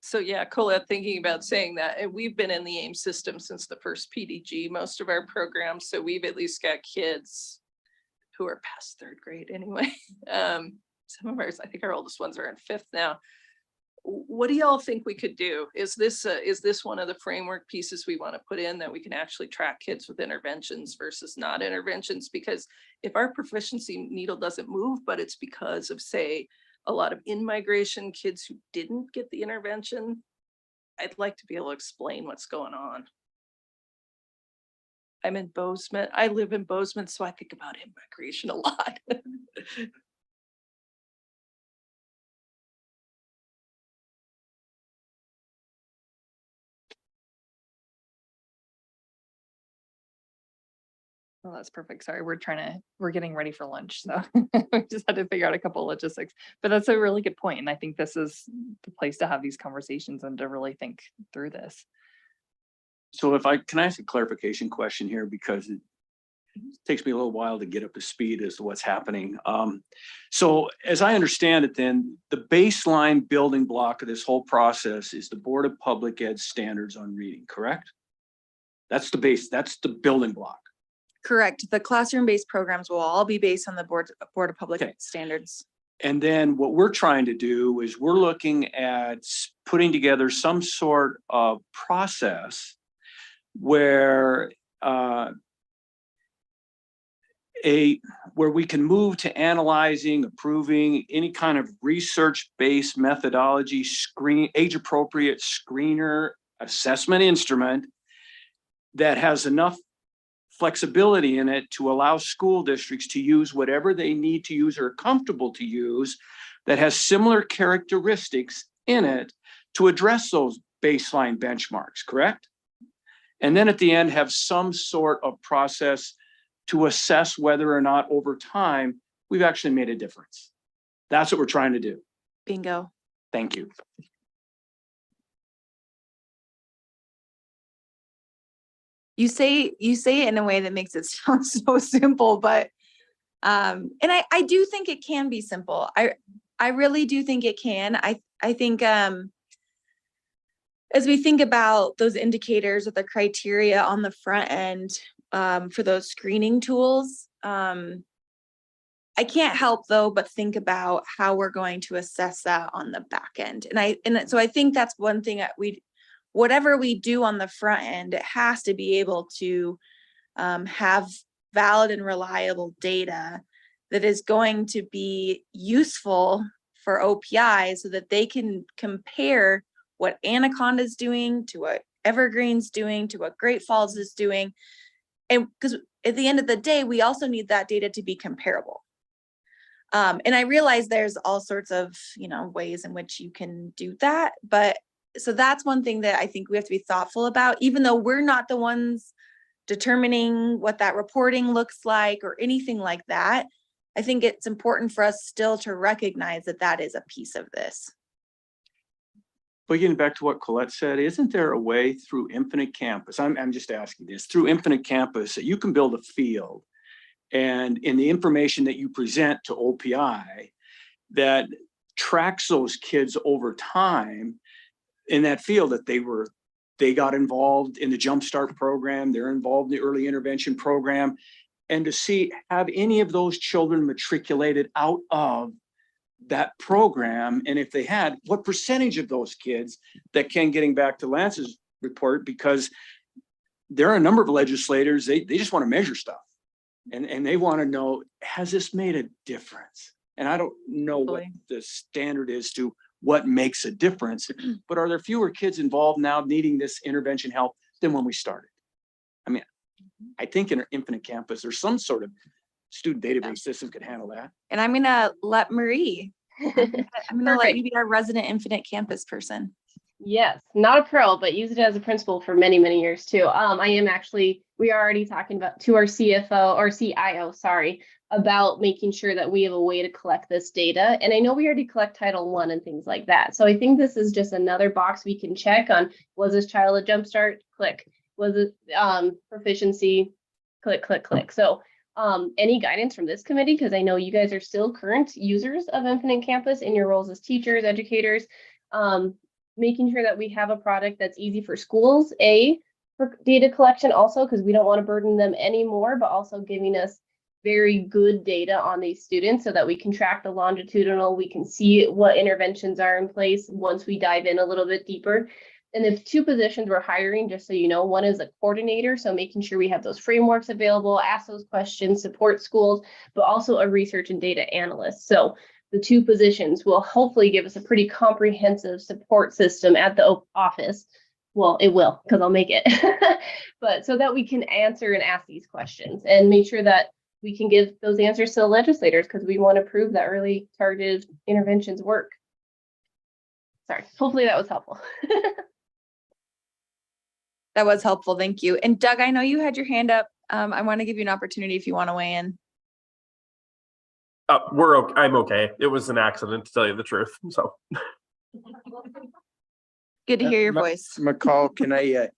So yeah, Colette, thinking about saying that, and we've been in the AIM system since the first PDG, most of our programs. So we've at least got kids who are past 3rd grade anyway. Some of ours, I think our oldest ones are in 5th now. What do y'all think we could do? Is this one of the framework pieces we want to put in that we can actually track kids with interventions versus not interventions? Because if our proficiency needle doesn't move, but it's because of, say, a lot of in-migration kids who didn't get the intervention, I'd like to be able to explain what's going on. I'm in Bozeman. I live in Bozeman, so I think about immigration a lot. Oh, that's perfect. Sorry, we're getting ready for lunch, so we just had to figure out a couple of logistics. But that's a really good point, and I think this is the place to have these conversations and to really think through this. So can I ask a clarification question here, because it takes me a little while to get up to speed as to what's happening. So as I understand it, then the baseline building block of this whole process is the Board of Public Ed standards on reading, correct? That's the base, that's the building block. Correct. The classroom-based programs will all be based on the Board of Public Okay. Ed standards. And then what we're trying to do is we're looking at putting together some sort of process where where we can move to analyzing, approving any kind of research-based methodology, age-appropriate screener assessment instrument that has enough flexibility in it to allow school districts to use whatever they need to use or are comfortable to use that has similar characteristics in it to address those baseline benchmarks, correct? And then at the end have some sort of process to assess whether or not over time we've actually made a difference. That's what we're trying to do. Bingo. Thank you. You say it in a way that makes it sound so simple, but and I do think it can be simple. I really do think it can. I think as we think about those indicators or the criteria on the front end for those screening tools, I can't help though but think about how we're going to assess that on the back end. And so I think that's one thing that whatever we do on the front end, it has to be able to have valid and reliable data that is going to be useful for OPI so that they can compare what Anaconda is doing to what Evergreen's doing to what Great Falls is doing. And because at the end of the day, we also need that data to be comparable. And I realize there's all sorts of, ways in which you can do that, but so that's one thing that I think we have to be thoughtful about, even though we're not the ones determining what that reporting looks like or anything like that. I think it's important for us still to recognize that that is a piece of this. But getting back to what Colette said, isn't there a way through Infinite Campus? I'm just asking this, through Infinite Campus that you can build a field and in the information that you present to OPI that tracks those kids over time in that field that they got involved in the Jumpstart program, they're involved in the early intervention program, and to see, have any of those children matriculated out of that program? And if they had, what percentage of those kids that can, getting back to Lance's report, because there are a number of legislators, they just want to measure stuff. And they want to know, has this made a difference? And I don't know what the standard is to what makes a difference, but are there fewer kids involved now needing this intervention help than when we started? I mean, I think in Infinite Campus, there's some sort of student database system could handle that. And I'm gonna let Marie, I'm gonna let you be our resident Infinite Campus person. Yes, not a pro, but used it as a principal for many, many years too. We are already talking to our CFO or CIO, sorry, about making sure that we have a way to collect this data. And I know we already collect Title I and things like that. So I think this is just another box we can check on. Was this child a Jumpstart? Click. Was it proficiency? Click, click, click. So any guidance from this committee? Because I know you guys are still current users of Infinite Campus in your roles as teachers, educators, making sure that we have a product that's easy for schools, for data collection also, because we don't want to burden them anymore, but also giving us very good data on these students so that we can track the longitudinal, we can see what interventions are in place once we dive in a little bit deeper. And the two positions we're hiring, just so you know, one is a coordinator, so making sure we have those frameworks available, ask those questions, support schools, but also a research and data analyst. So the two positions will hopefully give us a pretty comprehensive support system at the office. Well, it will, because I'll make it. But so that we can answer and ask these questions and make sure that we can give those answers to the legislators, because we want to prove that early targeted interventions work. Sorry, hopefully that was helpful. That was helpful. Thank you. And Doug, I know you had your hand up. I want to give you an opportunity if you want to weigh in. We're okay. I'm okay. It was an accident, to tell you the truth. So Good to hear your voice. McCall, can I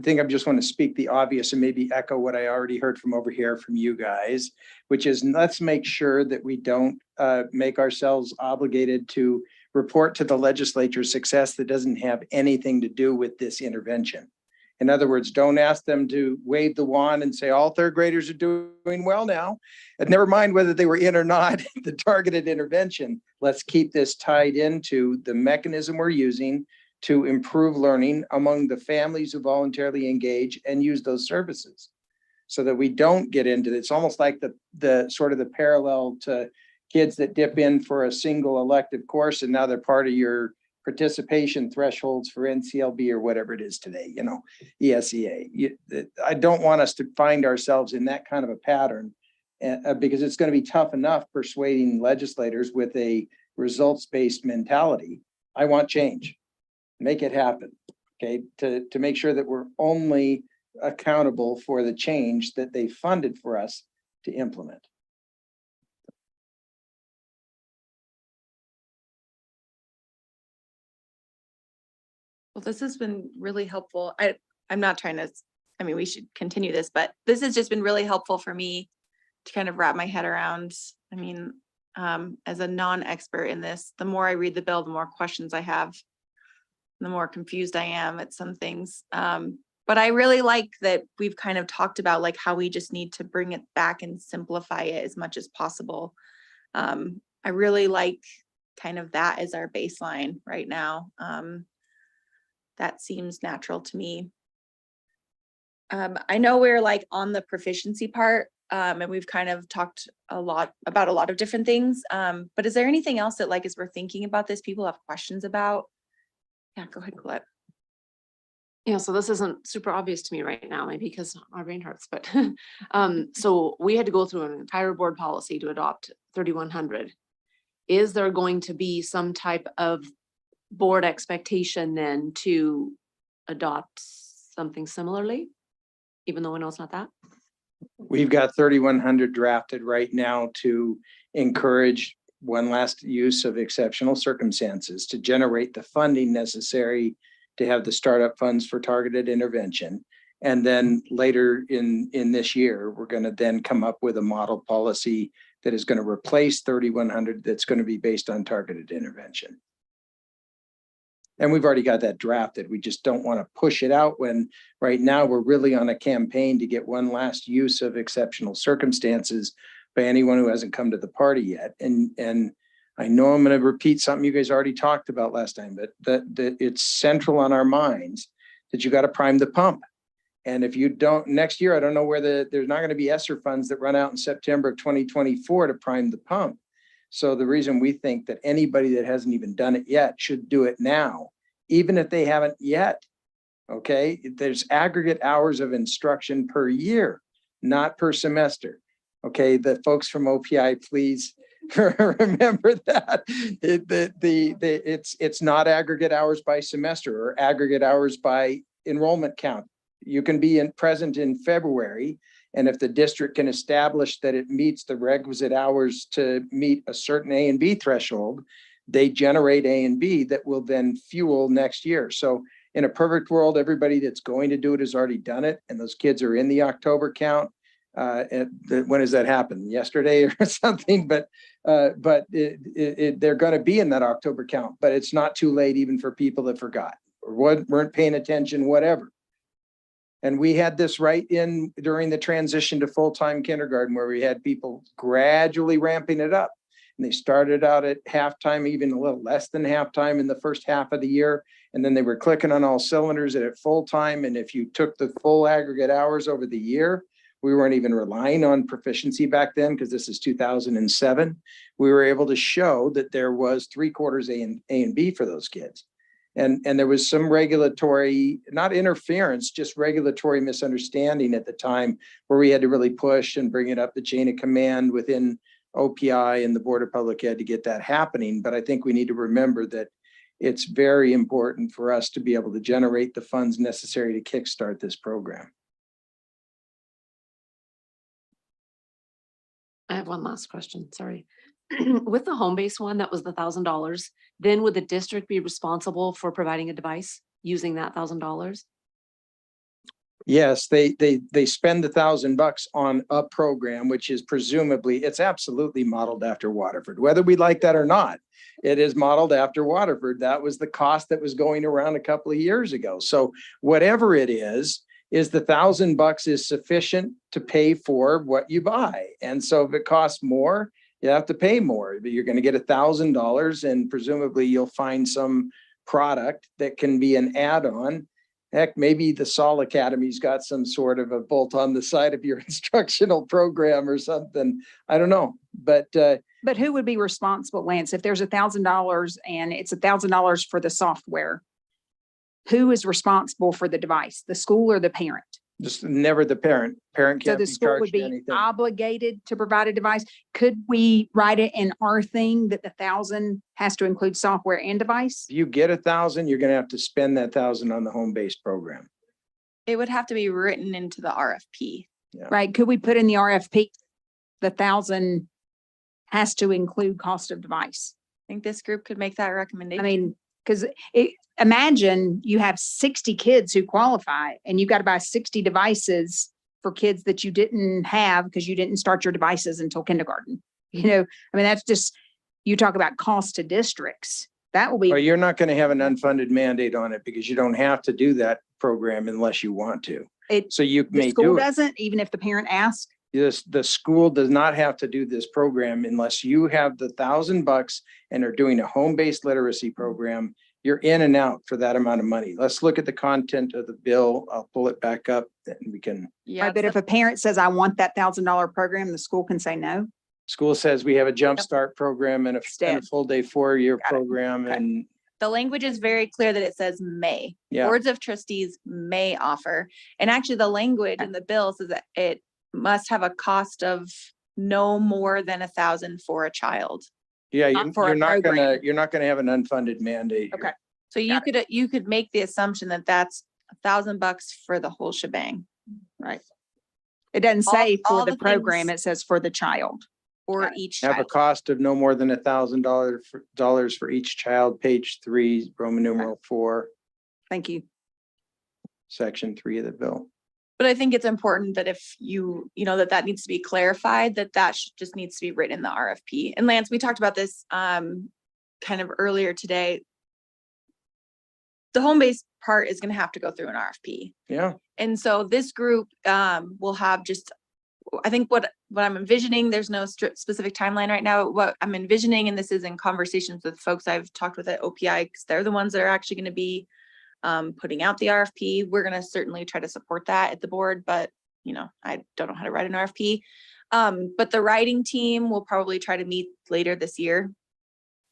think I just want to speak the obvious and maybe echo what I already heard from over here from you guys, which is let's make sure that we don't make ourselves obligated to report to the legislature success that doesn't have anything to do with this intervention. In other words, don't ask them to wave the wand and say all third graders are doing well now. And never mind whether they were in or not, the targeted intervention. Let's keep this tied into the mechanism we're using to improve learning among the families who voluntarily engage and use those services, so that we don't get into, it's almost like the sort of the parallel to kids that dip in for a single elective course and now they're part of your participation thresholds for NCLB or whatever it is today, you know, ESEA. I don't want us to find ourselves in that kind of a pattern because it's going to be tough enough persuading legislators with a results-based mentality. I want change. Make it happen, okay, to make sure that we're only accountable for the change that they funded for us to implement. Well, this has been really helpful. I'm not trying to, I mean, we should continue this, but this has just been really helpful for me to kind of wrap my head around. I mean, as a non-expert in this, the more I read the bill, the more questions I have, the more confused I am at some things. But I really like that we've kind of talked about like how we just need to bring it back and simplify it as much as possible. I really like kind of that as our baseline right now. That seems natural to me. I know we're like on the proficiency part, and we've kind of talked a lot about a lot of different things. But is there anything else that like, as we're thinking about this, people have questions about? Yeah, go ahead, Colette. Yeah, so this isn't super obvious to me right now, maybe because my brain hurts, but so we had to go through an entire board policy to adopt 3100. Is there going to be some type of board expectation then to adopt something similarly, even though we know it's not that? We've got 3100 drafted right now to encourage one last use of exceptional circumstances to generate the funding necessary to have the startup funds for targeted intervention. And then later in this year, we're going to then come up with a model policy that is going to replace 3100 that's going to be based on targeted intervention. And we've already got that drafted. We just don't want to push it out when right now we're really on a campaign to get one last use of exceptional circumstances by anyone who hasn't come to the party yet. And I know I'm going to repeat something you guys already talked about last time, but that it's central on our minds that you got to prime the pump. And if you don't, next year, I don't know where there's not going to be ESSER funds that run out in September of 2024 to prime the pump. So the reason we think that anybody that hasn't even done it yet should do it now, even if they haven't yet, okay? There's aggregate hours of instruction per year, not per semester. Okay, the folks from OPI, please remember that. It's not aggregate hours by semester or aggregate hours by enrollment count. You can be present in February, and if the district can establish that it meets the requisite hours to meet a certain A and B threshold, they generate A and B that will then fuel next year. So in a perfect world, everybody that's going to do it has already done it, and those kids are in the October count. When does that happen? Yesterday or something? But they're going to be in that October count. But it's not too late even for people that forgot or weren't paying attention, whatever. And we had this right in during the transition to full-time kindergarten, where we had people gradually ramping it up. And they started out at halftime, even a little less than halftime in the first half of the year. And then they were clicking on all cylinders at full time. And if you took the full aggregate hours over the year, We weren't even relying on proficiency back then because this is 2007. We were able to show that there was 3/4 A and B for those kids. And there was some regulatory, not interference, just regulatory misunderstanding at the time where we had to really push and bring it up the chain of command within OPI and the Board of Public Ed to get that happening. But I think we need to remember that it's very important for us to be able to generate the funds necessary to kickstart this program. I have one last question, sorry. With the home base one, that was the $1,000, then would the district be responsible for providing a device using that $1,000? Yes, they spend $1,000 on a program, which is presumably, it's absolutely modeled after Waterford, whether we like that or not. It is modeled after Waterford. That was the cost that was going around a couple of years ago. So whatever it is the $1,000 is sufficient to pay for what you buy. And so if it costs more, you have to pay more, but you're going to get $1,000 and presumably you'll find some product that can be an add-on. Heck, maybe the Sol Academy's got some sort of a bolt on the side of your instructional program or something. I don't know, but who would be responsible, Lance, if there's $1,000 and it's $1,000 for the software? Who is responsible for the device, the school or the parent? just never the parent. Parent So can't the be school would charged be anything. obligated to provide a device. Could we write it in our thing that the 1,000 has to include software and device? If you get 1,000, you're gonna have to spend that 1,000 on the home-based program. It would have to be written into the RFP. Right? Could we put in the RFP, the 1,000 has to include cost of device? I think this group could make that recommendation. I mean, because imagine you have 60 kids who qualify and you got to buy 60 devices for kids that you didn't have because you didn't start your devices until kindergarten. You know, I mean, that's just, you talk about cost to districts. That will But be, you're not gonna have an unfunded mandate on it because you don't have to do that program unless you want to. So you the may school do it. doesn't, even if the parent asks. Yes, the school does not have to do this program unless you have the $1,000 and are doing a home-based literacy program. You're in and out for that amount of money. Let's look at the content of the bill. I'll pull it back up and we can. Yeah, Right, but if a parent says, I want that $1,000 program, the school can say no. School says we have a jump start program and a Instead. full day 4-year Got it. program Okay. and the language is very clear that it says may. Yeah. Boards of trustees may offer. And actually the language in the bill says that it must have a cost of no more than 1,000 for a child. yeah, for a you're not gonna have an unfunded mandate. here. Okay. So you could make the assumption that that's $1,000 for the whole shebang. Right. It doesn't All- say all for the the program, things- it says for the child. Or Got it. each Have a child. cost of no more than $1,000 for each child, page 3, Roman numeral 4, Thank you. section 3 of the bill. But I think it's important that if you know, that needs to be clarified, that just needs to be written in the RFP. And Lance, we talked about this kind of earlier today. The home-based part is gonna have to go through an RFP. Yeah, And so this group will have just, I think what I'm envisioning, there's no specific timeline right now. What I'm envisioning, and this is in conversations with folks I've talked with at OPI, because they're the ones that are actually going to be putting out the RFP. We're going to certainly try to support that at the board, but I don't know how to write an RFP. But the writing team will probably try to meet later this year.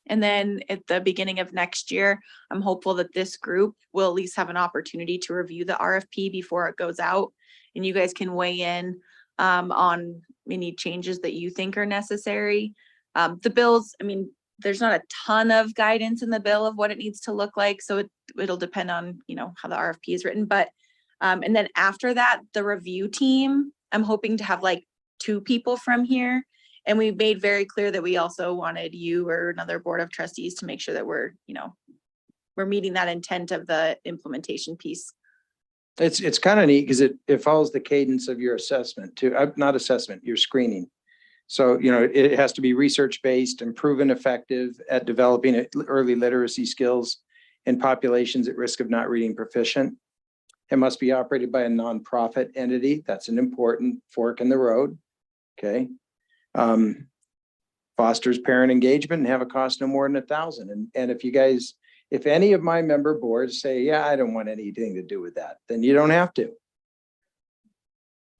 And then at the beginning of next year, I'm hopeful that this group will at least have an opportunity to review the RFP before it goes out. And you guys can weigh in on any changes that you think are necessary. The bills, I mean, there's not a ton of guidance in the bill of what it needs to look like. So it'll depend on, how the RFP is written. But, and then after that, the review team, I'm hoping to have like 2 people from here. And we made very clear that we also wanted you or another board of trustees to make sure that we're meeting that intent of the implementation piece. it's kind of neat because it follows the cadence of your assessment too, not assessment, your screening. So, it has to be research-based and proven effective at developing early literacy skills in populations at risk of not reading proficient. It must be operated by a nonprofit entity. That's an important fork in the road. Okay. Fosters parent engagement and have a cost no more than 1,000. And if any of my member boards say, yeah, I don't want anything to do with that, then you don't have to.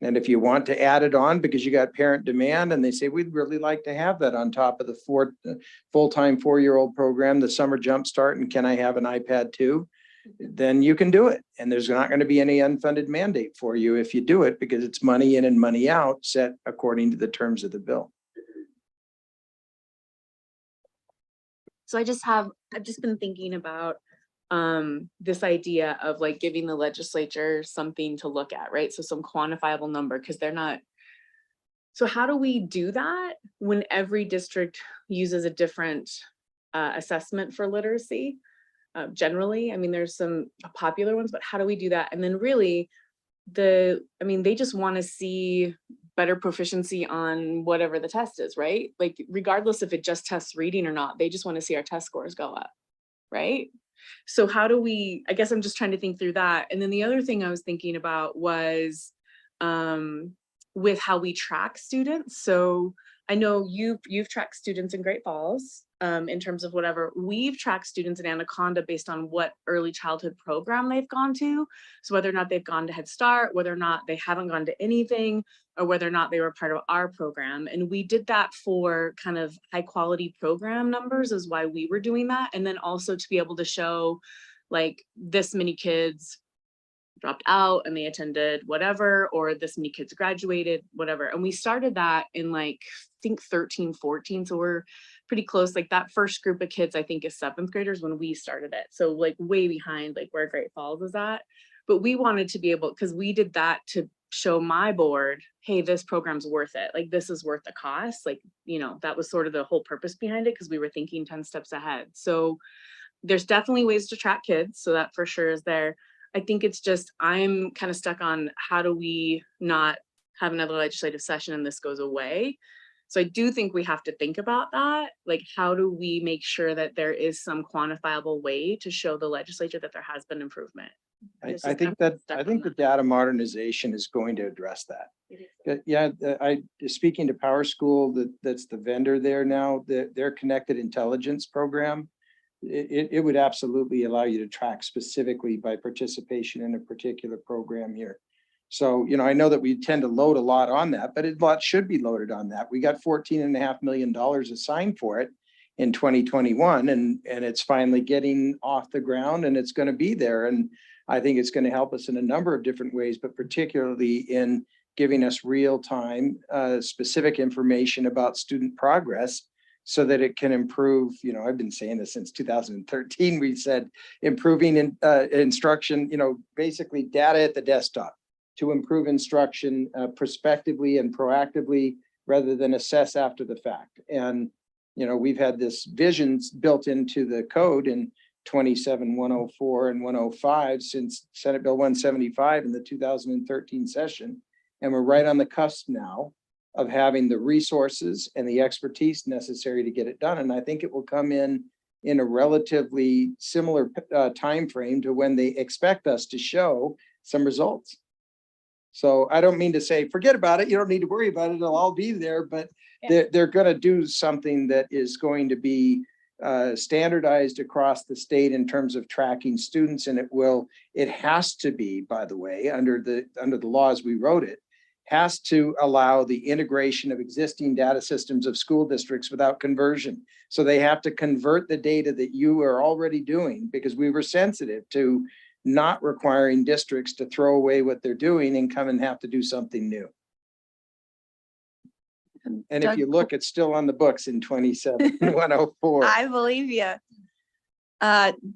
And if you want to add it on because you got parent demand and they say, we'd really like to have that on top of the full-time 4-year-old program, the summer jump start, and can I have an iPad too? Then you can do it. And there's not going to be any unfunded mandate for you if you do it, because it's money in and money out set according to the terms of the bill. So I've just been thinking about this idea of like giving the legislature something to look at, right? So some quantifiable number, because they're not. So how do we do that when every district uses a different assessment for literacy? Generally, I mean, there's some popular ones, but how do we do that? And then really they just want to see better proficiency on whatever the test is, right? Like regardless if it just tests reading or not, they just want to see our test scores go up, right? So how do we, I guess I'm just trying to think through that. And then the other thing I was thinking about was with how we track students. So I know you've tracked students in Great Falls in terms of whatever. We've tracked students in Anaconda based on what early childhood program they've gone to. So whether or not they've gone to Head Start, whether or not they haven't gone to anything, or whether or not they were part of our program. And we did that for kind of high quality program numbers is why we were doing that. And then also to be able to show like this many kids dropped out and they attended whatever, or this many kids graduated, whatever. And we started that in like, I think 13, 14. So we're pretty close. Like that first group of kids, I think is 7th graders when we started it. So like way behind like where Great Falls is at. But we wanted to be able, because we did that to show my board, hey, this program's worth it. Like this is worth the cost. Like, that was sort of the whole purpose behind it, because we were thinking 10 steps ahead. So there's definitely ways to track kids. So that for sure is there. I think it's just, I'm kind of stuck on how do we not have another legislative session and this goes away. So I do think we have to think about that. Like, how do we make sure that there is some quantifiable way to show the legislature that there has been improvement? I think the data modernization is going to address that. Yeah, speaking to Power School, that's the vendor there now, their connected intelligence program. It would absolutely allow you to track specifically by participation in a particular program here. So, I know that we tend to load a lot on that, but a lot should be loaded on that. We got $14.5 million assigned for it in 2021, and it's finally getting off the ground and it's going to be there. And I think it's going to help us in a number of different ways, but particularly in giving us real-time specific information about student progress, so that it can improve. I've been saying this since 2013. We said improving instruction, basically data at the desktop to improve instruction prospectively and proactively rather than assess after the fact. And, we've had this visions built into the code in 27-104 and 105 since Senate Bill 175 in the 2013 session. And we're right on the cusp now of having the resources and the expertise necessary to get it done. And I think it will come in a relatively similar time frame to when they expect us to show some results. So I don't mean to say, forget about it. You don't need to worry about it. It'll all be there, but they're going to do something that is going to be standardized across the state in terms of tracking students. And it has to be, by the way, under the laws we wrote it, has to allow the integration of existing data systems of school districts without conversion. So they have to convert the data that you are already doing, because we were sensitive to not requiring districts to throw away what they're doing and come and have to do something new. And if you look, it's still on the books in 27-104. I believe you.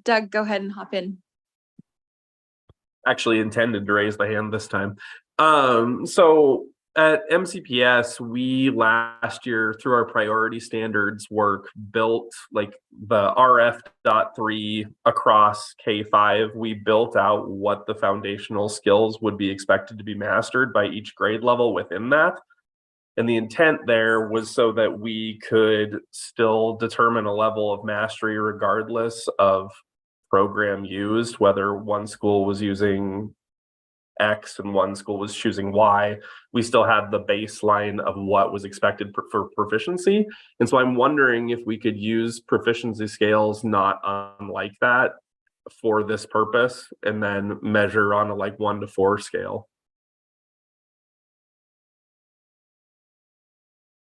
Doug, go ahead and hop in. Actually intended to raise the hand this time. So at MCPS, we last year through our priority standards work built like the RF.3 across K5. We built out what the foundational skills would be expected to be mastered by each grade level within that. And the intent there was so that we could still determine a level of mastery regardless of program used, whether one school was using X and one school was choosing Y. We still had the baseline of what was expected for proficiency. And so I'm wondering if we could use proficiency scales not unlike that for this purpose, and then measure on a like 1 to 4 scale.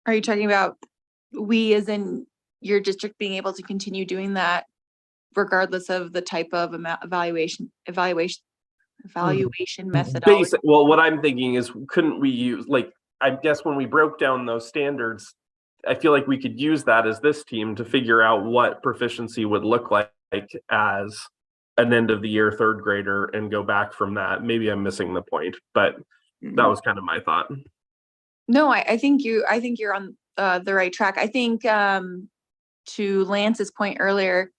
Are you talking about we as in your district being able to continue doing that regardless of the type of evaluation methodology? Well, what I'm thinking is, couldn't we use, like, I guess when we broke down those standards, I feel like we could use that as this team to figure out what proficiency would look like as an end of the year third grader and go back from that. Maybe I'm missing the point, but that was kind of my thought. No, I think you're on the right track. I think to Lance's point earlier,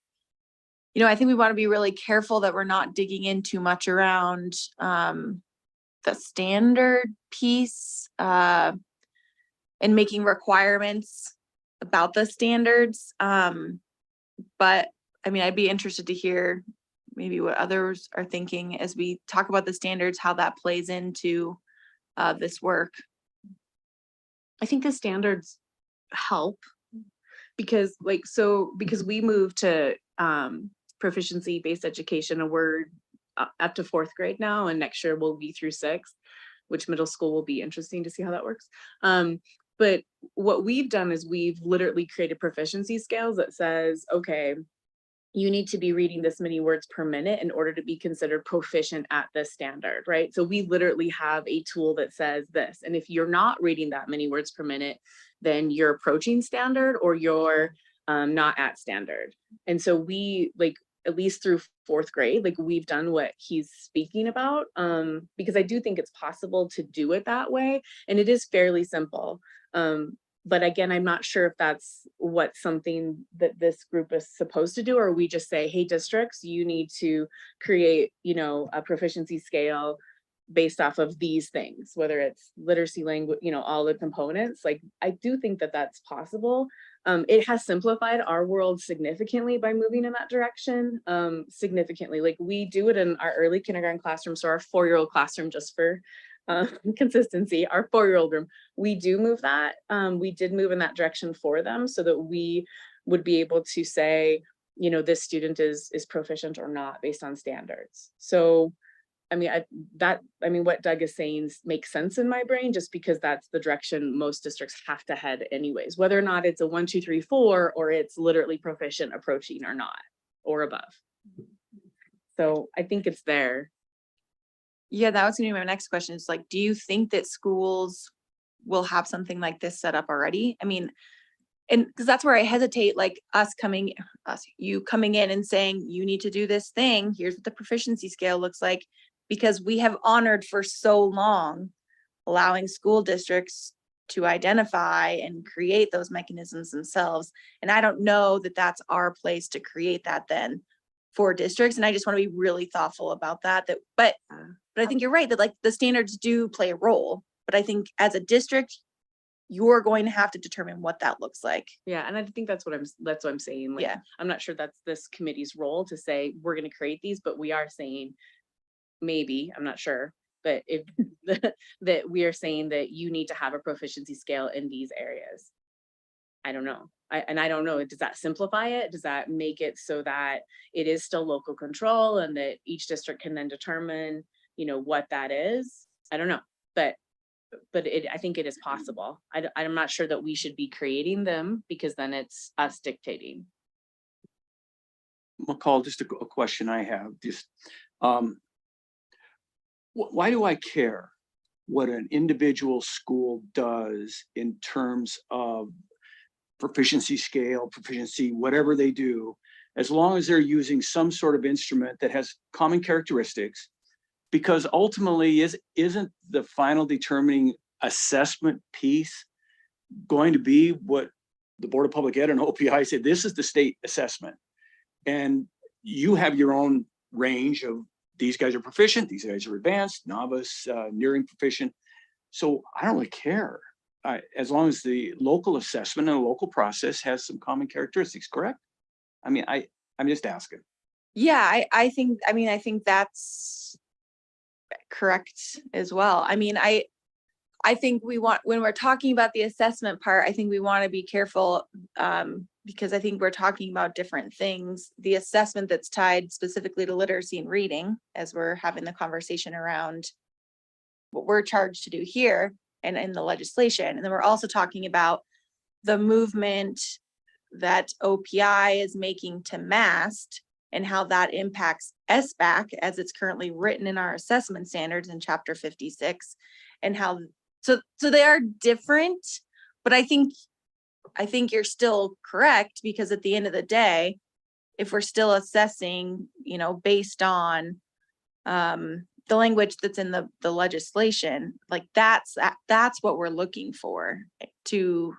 I think we want to be really careful that we're not digging in too much around the standard piece and making requirements about the standards. But I mean, I'd be interested to hear maybe what others are thinking as we talk about the standards, how that plays into this work. I think the standards help because because we moved to proficiency based education and we're up to fourth grade now, and next year we'll be through sixth, which middle school will be interesting to see how that works. But what we've done is we've literally created proficiency scales that says, okay, you need to be reading this many words per minute in order to be considered proficient at this standard, right? So we literally have a tool that says this, and if you're not reading that many words per minute, then you're approaching standard or you're not at standard. And so we, like, at least through fourth grade, like, we've done what he's speaking about, because I do think it's possible to do it that way, and it is fairly simple. But again, I'm not sure if that's what something that this group is supposed to do, or we just say, hey, districts, you need to create, a proficiency scale based off of these things, whether it's literacy, language, all the components. Like, I do think that that's possible. It has simplified our world significantly by moving in that direction, significantly. Like, we do it in our early kindergarten classroom, so our 4-year-old classroom, just for consistency, our 4-year-old room, we do move that. We did move in that direction for them so that we would be able to say, this student is proficient or not based on standards. So, I mean, what Doug is saying makes sense in my brain, just because that's the direction most districts have to head anyways, whether or not it's a 1, 2, 3, 4, or it's literally proficient approaching or not, or above. So I think it's there. Yeah, that was gonna be my next question. Is like, do you think that schools will have something like this set up already? I mean, and because that's where I hesitate, like you coming in and saying, you need to do this thing. Here's what the proficiency scale looks like, because we have honored for so long, allowing school districts to identify and create those mechanisms themselves. And I don't know that that's our place to create that then for districts. And I just want to be really thoughtful about that, but I think you're right that, like, the standards do play a role, but I think as a district, you're going to have to determine what that looks like. Yeah, and I think that's what I'm saying. Like, Yeah. I'm not sure that's this committee's role to say we're going to create these, but we are saying, maybe, I'm not sure, but if that we are saying that you need to have a proficiency scale in these areas. I don't know. I don't know, does that simplify it? Does that make it so that it is still local control and that each district can then determine, what that is? I don't know, but I think it is possible. I'm not sure that we should be creating them, because then it's us dictating. McCall, just a question I have, why do I care what an individual school does in terms of proficiency scale, proficiency, whatever they do, as long as they're using some sort of instrument that has common characteristics? Because ultimately, isn't the final determining assessment piece going to be what the Board of Public Ed and OPI say? This is the state assessment, and you have your own range of, these guys are proficient, these guys are advanced, novice, nearing proficient. So I don't really care, as long as the local assessment and the local process has some common characteristics, correct? I mean, I'm just asking. Yeah, I think that's correct as well. I mean, I think when we're talking about the assessment part, I think we want to be careful, because I think we're talking about different things. The assessment that's tied specifically to literacy and reading, as we're having the conversation around what we're charged to do here and in the legislation. And then we're also talking about the movement that OPI is making to MAST and how that impacts SBAC as it's currently written in our assessment standards in chapter 56, and how, so they are different, but I think you're still correct, because at the end of the day, if we're still assessing, you know, based on the language that's in the legislation, like that's what we're looking for to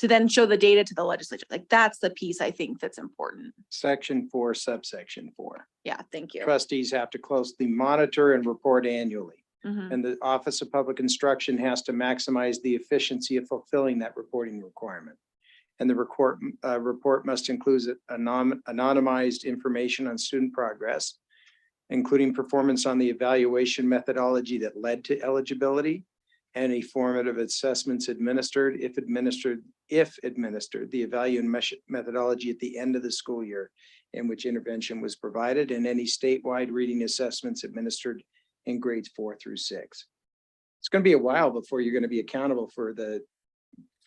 then show the data to the legislature. Like that's the piece I think that's important. Section 4, subsection 4. Yeah, thank you. Trustees have to closely monitor and report annually. Mhm. And the Office of Public Instruction has to maximize the efficiency of fulfilling that reporting requirement. And the report must include anonymized information on student progress, including performance on the evaluation methodology that led to eligibility, any formative assessments administered, if administered, the evaluation methodology at the end of the school year in which intervention was provided, and any statewide reading assessments administered in grades 4 through 6. It's going to be a while before you're going to be accountable for the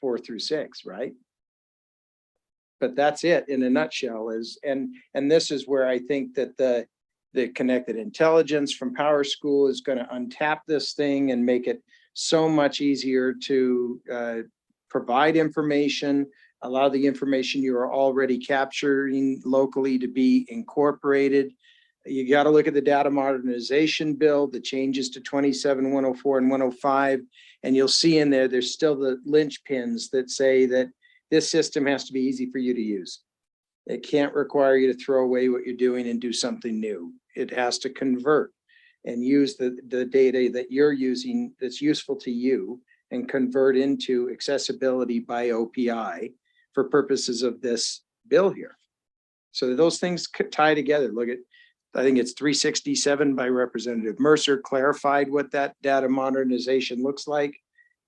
4 through 6, right? But that's it in a nutshell. And this is where I think that the connected intelligence from PowerSchool is going to untap this thing and make it so much easier to provide information, allow the information you are already capturing locally to be incorporated. You got to look at the data modernization bill, the changes to 27, 104 and 105, and you'll see in there's still the linchpins that say that this system has to be easy for you to use. It can't require you to throw away what you're doing and do something new. It has to convert and use the data that you're using that's useful to you and convert into accessibility by OPI for purposes of this bill here. So those things tie together. Look at, I think it's 367 by Representative Mercer clarified what that data modernization looks like.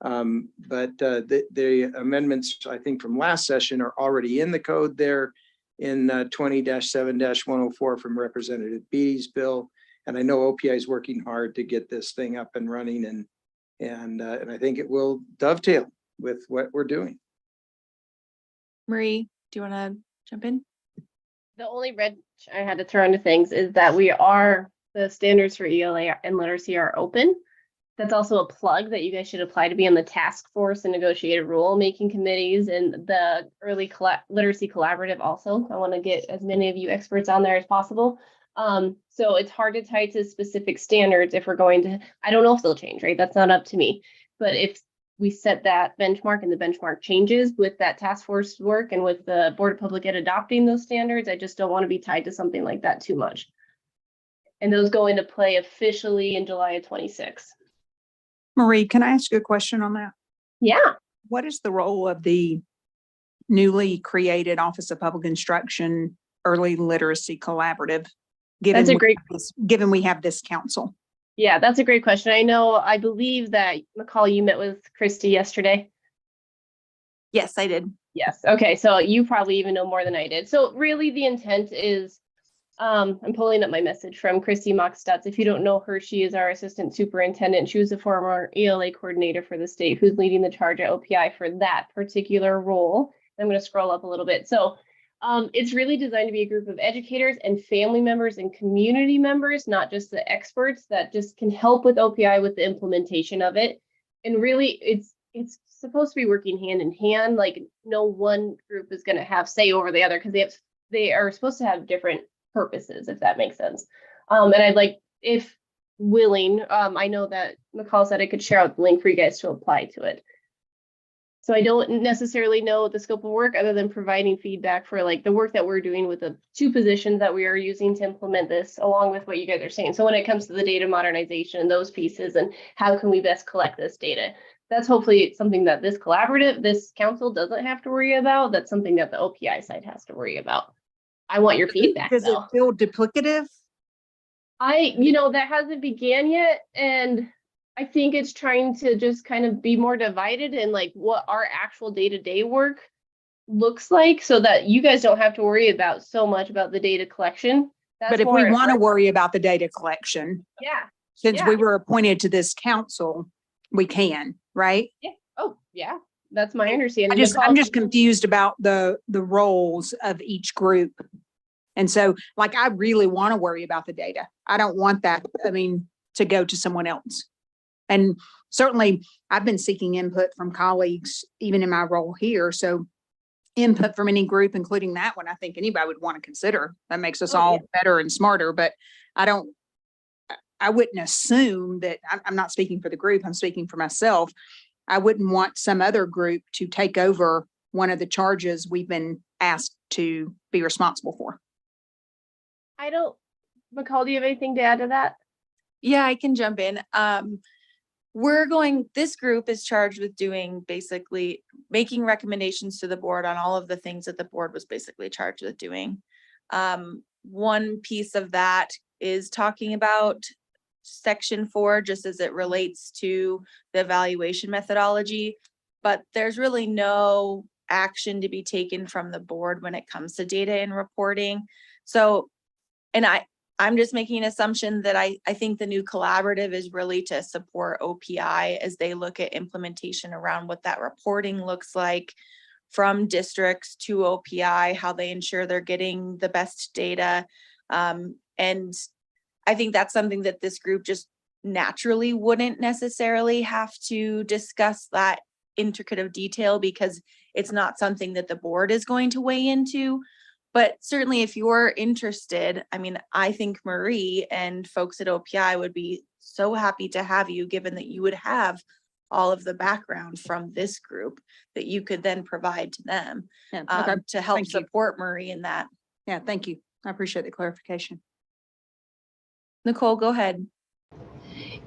But the amendments, I think from last session, are already in the code there in 20-7-104 from Representative Beatty's bill. And I know OPI is working hard to get this thing up and running, and I think it will dovetail with what we're doing. Marie, do you want to jump in? The only wrench I had to throw into things is that the standards for ELA and literacy are open. That's also a plug that you guys should apply to be on the task force and negotiated rule-making committees and the early literacy collaborative also. I want to get as many of you experts on there as possible. So it's hard to tie to specific standards if we're going to, I don't know if they'll change, right? That's not up to me. But if we set that benchmark and the benchmark changes with that task force work and with the Board of Public Ed adopting those standards, I just don't want to be tied to something like that too much. And those go into play officially in July of 26. Marie, can I ask you a question on that? Yeah. What is the role of the newly created Office of Public Instruction Early Literacy Collaborative? That's a great, given we have this council. yeah, that's a great question. I believe that McCall, you met with Christy yesterday. Yes, I did. Yes. Okay. So you probably even know more than I did. So really the intent is, I'm pulling up my message from Christy Mockstutz. If you don't know her, she is our assistant superintendent. She was a former ELA coordinator for the state who's leading the charge at OPI for that particular role. I'm going to scroll up a little bit. So it's really designed to be a group of educators and family members and community members, not just the experts that just can help with OPI with the implementation of it. And really it's supposed to be working hand in hand. Like no one group is going to have say over the other because they are supposed to have different purposes, if that makes sense. And I'd like, if willing, I know that McCall said I could share out the link for you guys to apply to it. So I don't necessarily know the scope of work other than providing feedback for like the work that we're doing with the 2 positions that we are using to implement this, along with what you guys are saying. So when it comes to the data modernization and those pieces and how can we best collect this data, that's hopefully something that this council doesn't have to worry about. That's something that the OPI side has to worry about. I want your feedback. Does it feel duplicative? That hasn't began yet. And I think it's trying to just kind of be more divided in like what our actual day-to-day work looks like so that you guys don't have to worry about so much about the data collection. But if we want to worry about the data collection, yeah, since we were appointed to this council, we can, right? Yeah. Oh, Yeah, that's my understanding. I'm just confused about the roles of each group. And so like, I really want to worry about the data. I don't want that, I mean, to go to someone else. And certainly I've been seeking input from colleagues, even in my role here. So input from any group, including that one, I think anybody would want to consider. That makes us all better and smarter, but I wouldn't assume that, I'm not speaking for the group, I'm speaking for myself. I wouldn't want some other group to take over one of the charges we've been asked to be responsible for. McCall, do you have anything to add to that? Yeah, I can jump in. This group is charged with doing basically making recommendations to the board on all of the things that the board was basically charged with doing. One piece of that is talking about section 4, just as it relates to the evaluation methodology, but there's really no action to be taken from the board when it comes to data and reporting. So, and I'm just making an assumption that I think the new collaborative is really to support OPI as they look at implementation around what that reporting looks like from districts to OPI, how they ensure they're getting the best data. And I think that's something that this group just naturally wouldn't necessarily have to discuss that intricate of detail, because it's not something that the board is going to weigh into. But certainly if you're interested, I mean, I think Marie and folks at OPI would be so happy to have you, given that you would have all of the background from this group that you could then provide to them to help support Marie in that. Yeah, thank you. I appreciate the clarification. Nicole, go ahead.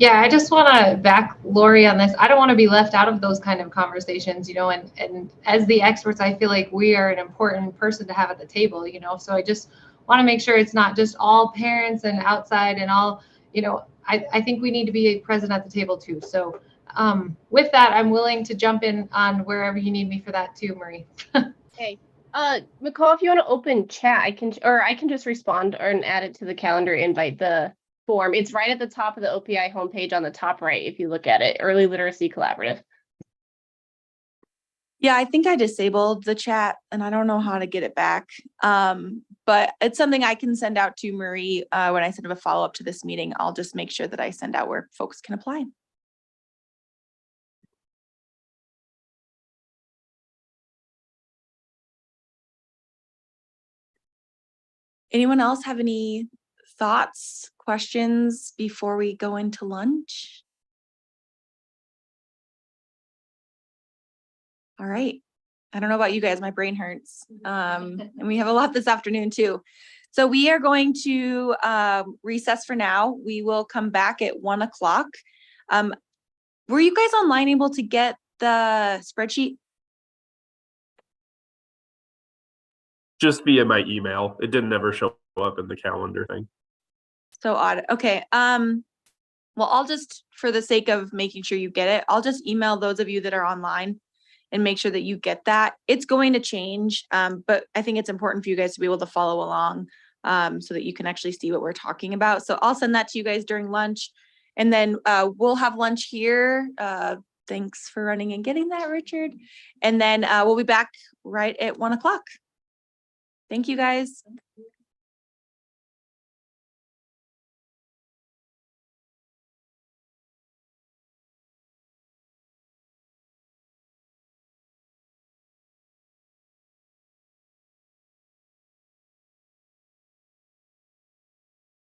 Yeah, I just want to back Lori on this. I don't want to be left out of those kind of conversations, and as the experts, I feel like we are an important person to have at the table, so I just want to make sure it's not just all parents and outside and all, I think we need to be present at the table too. So with that, I'm willing to jump in on wherever you need me for that too, Marie. Okay. McCall, if you want to open chat, I can just respond and add it to the calendar invite, the form. It's right at the top of the OPI homepage on the top right. If you look at it, Early Literacy Collaborative. Yeah, I think I disabled the chat and I don't know how to get it back. But it's something I can send out to Marie when I send a follow-up to this meeting. I'll just make sure that I send out where folks can apply. Anyone else have any thoughts, questions before we go into lunch? All right. I don't know about you guys, my brain hurts. And we have a lot this afternoon too. So we are going to recess for now. We will come back at 1 o'clock. Were you guys online able to get the spreadsheet? Just via my email. It didn't ever show up in the calendar thing. So odd. Okay. Well, I'll just, for the sake of making sure you get it, I'll just email those of you that are online and make sure that you get that. It's going to change, but I think it's important for you guys to be able to follow along so that you can actually see what we're talking about. So I'll send that to you guys during lunch, and then we'll have lunch here. Thanks for running and getting that, Richard. And then we'll be back right at 1 o'clock. Thank you, guys.